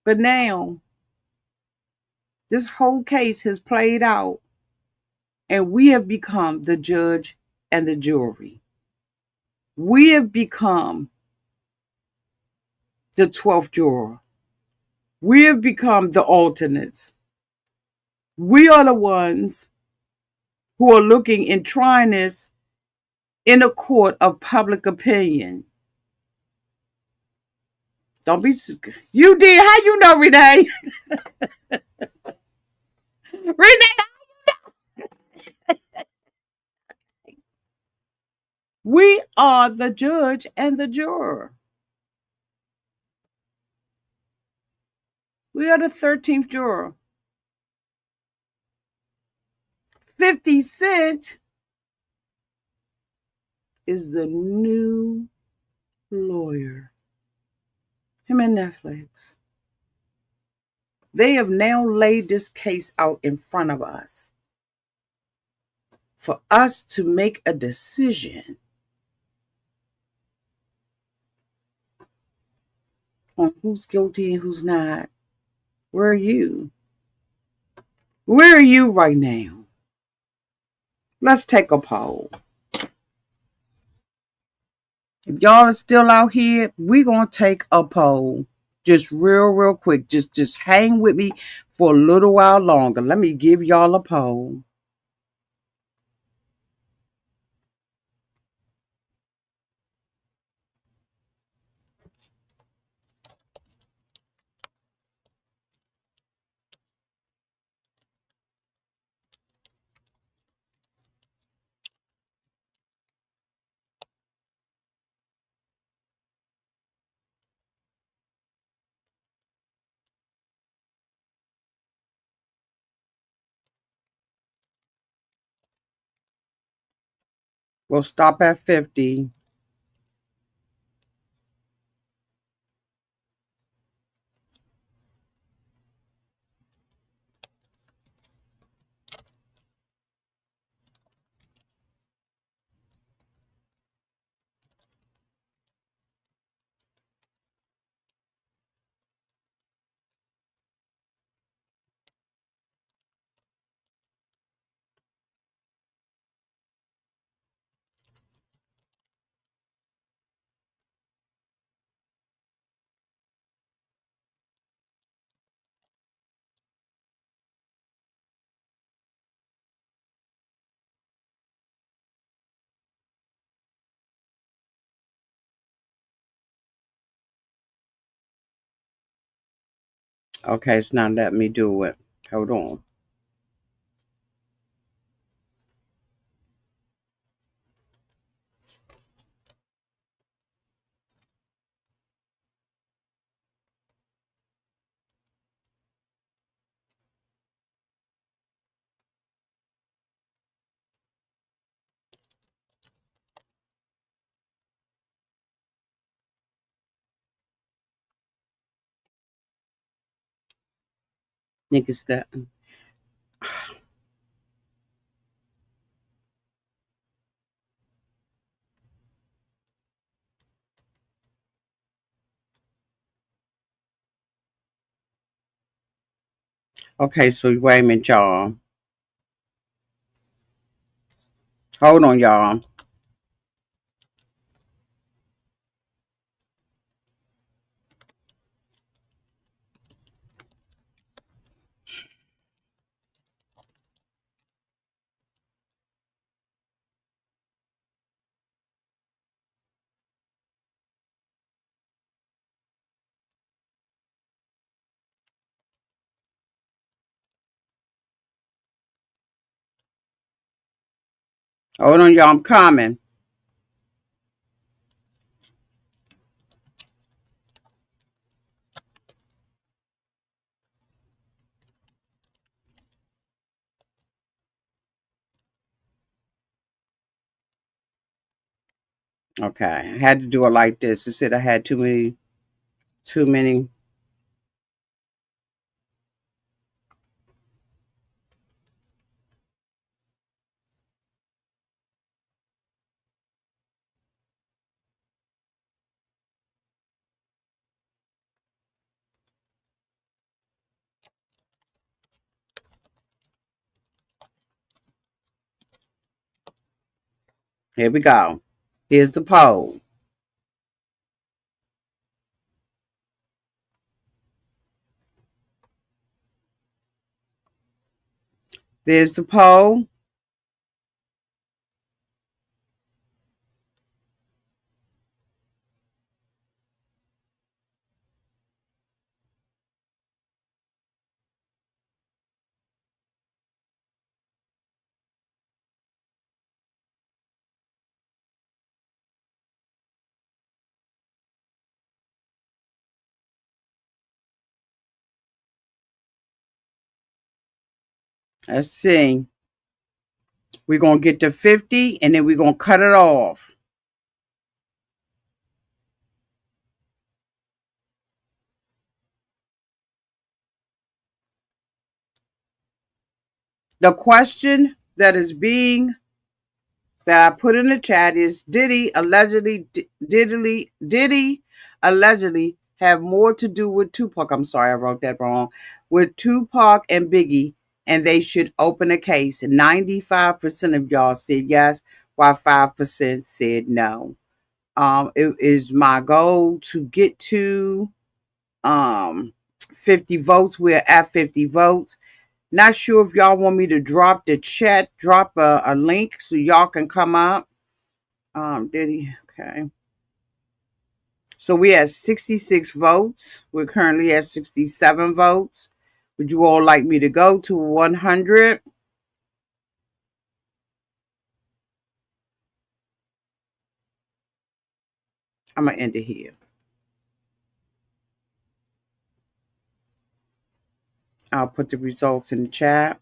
But now, this whole case has played out, and we have become the judge and the jury. We have become the 12th juror. We have become the alternates. We are the ones who are looking and trying this in a court of public opinion. Don't be. You did. How you know, Renee? Renee, we are the judge and the juror. We are the 13th juror. 50 Cent is the new lawyer. Him and Netflix. They have now laid this case out in front of us for us to make a decision on who's guilty and who's not. Where are you? Where are you right now? Let's take a poll. If y'all are still out here, we're going to take a poll. Just real quick. Just hang with me for a little while longer. Let me give y'all a poll. We'll stop at 50. Okay, it's not letting me do it. Hold on. Niggas that. Okay, so wait a minute, y'all. Hold on, y'all. Hold on, y'all. I'm coming. Okay, I had to do it like this. It said I had too many. Too many. Here we go. Here's the poll. There's the poll. Let's see. We're going to get to 50 and then we're going to cut it off. The question that I put in the chat is Diddy allegedly have more to do with Tupac. I'm sorry, I wrote that wrong. With Tupac and Biggie, and they should open a case. 95% of y'all said yes, while 5% said no. It is my goal to get to 50 votes. We're at 50 votes. Not sure if y'all want me to drop the chat, drop a link so y'all can come up. Diddy, okay. So we had 66 votes. We're currently at 67 votes. Would you all like me to go to 100? I'm going to end it here. I'll put the results in the chat.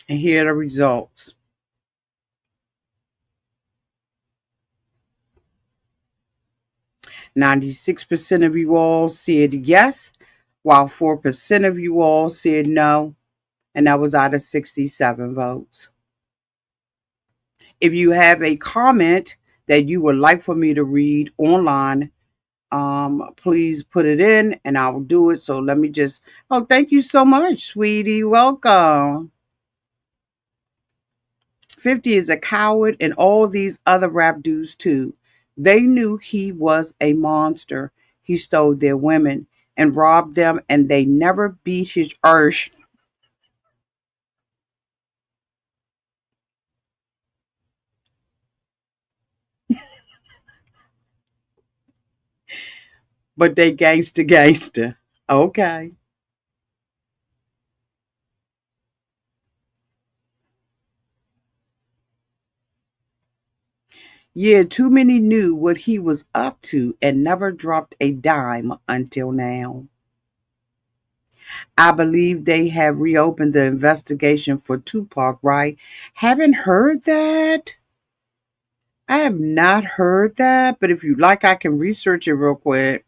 And here are the results. 96% of you all said yes, while 4% of you all said no. And that was out of 67 votes. If you have a comment that you would like for me to read online, please put it in and I will do it. So let me just, oh, thank you so much, sweetie. Welcome. 50 is a coward and all these other rap dudes too. They knew he was a monster. He stole their women and robbed them and they never beat his urge. But they gangster. Okay. Yeah, too many knew what he was up to and never dropped a dime until now. I believe they have reopened the investigation for Tupac, right? Haven't heard that. I have not heard that, but if you like, I can research it real quick.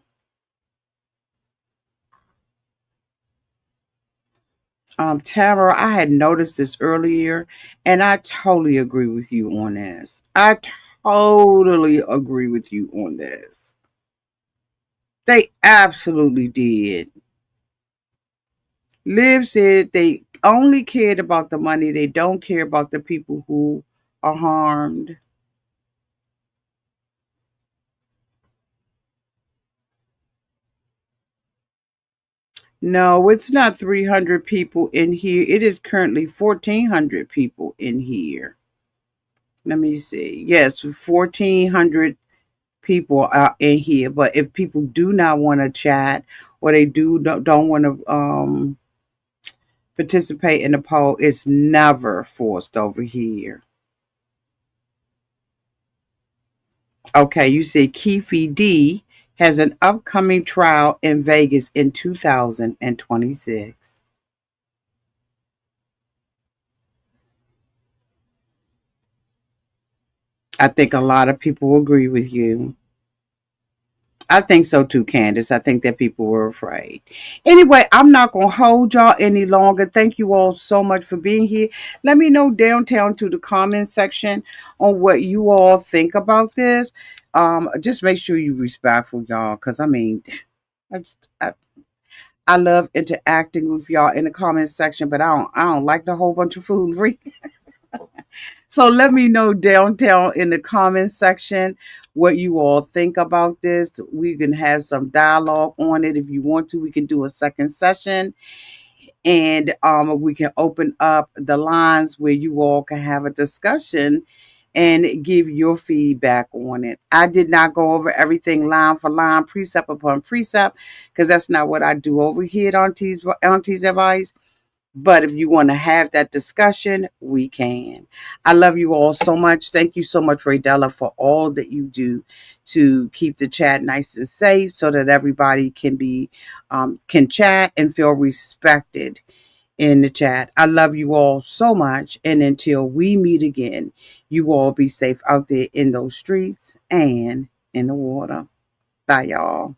Tamara, I had noticed this earlier, and I totally agree with you on this. I totally agree with you on this. They absolutely did. Liv said they only cared about the money. They don't care about the people who are harmed. No, it's not 300 people in here. It is currently 1,400 people in here. Let me see. Yes, 1,400 people are in here. But if people do not want to chat or they don't want to participate in the poll, it's never forced over here. Okay, you say Keefe D has an upcoming trial in Vegas in 2026. I think a lot of people agree with you. I think so too, Candace. I think that people were afraid. Anyway, I'm not going to hold y'all any longer. Thank you all so much for being here. Let me know downtown to the comment section on what you all think about this. Just make sure you respectful, y'all, because I mean, I, just, I love interacting with y'all in the comment section, but I don't like the whole bunch of foolery. So let me know downtown in the comment section what you all think about this. We can have some dialogue on it. If you want to, we can do a second session and we can open up the lines where you all can have a discussion and give your feedback on it. I did not go over everything line for line, precept upon precept, because that's not what I do over here at Auntie's Advice. But if you want to have that discussion, we can. I love you all so much. Thank you so much, Raydella, for all that you do to keep the chat nice and safe so that everybody can chat and feel respected in the chat. I love you all so much. And until we meet again, you all be safe out there in those streets and in the water. Bye, y'all.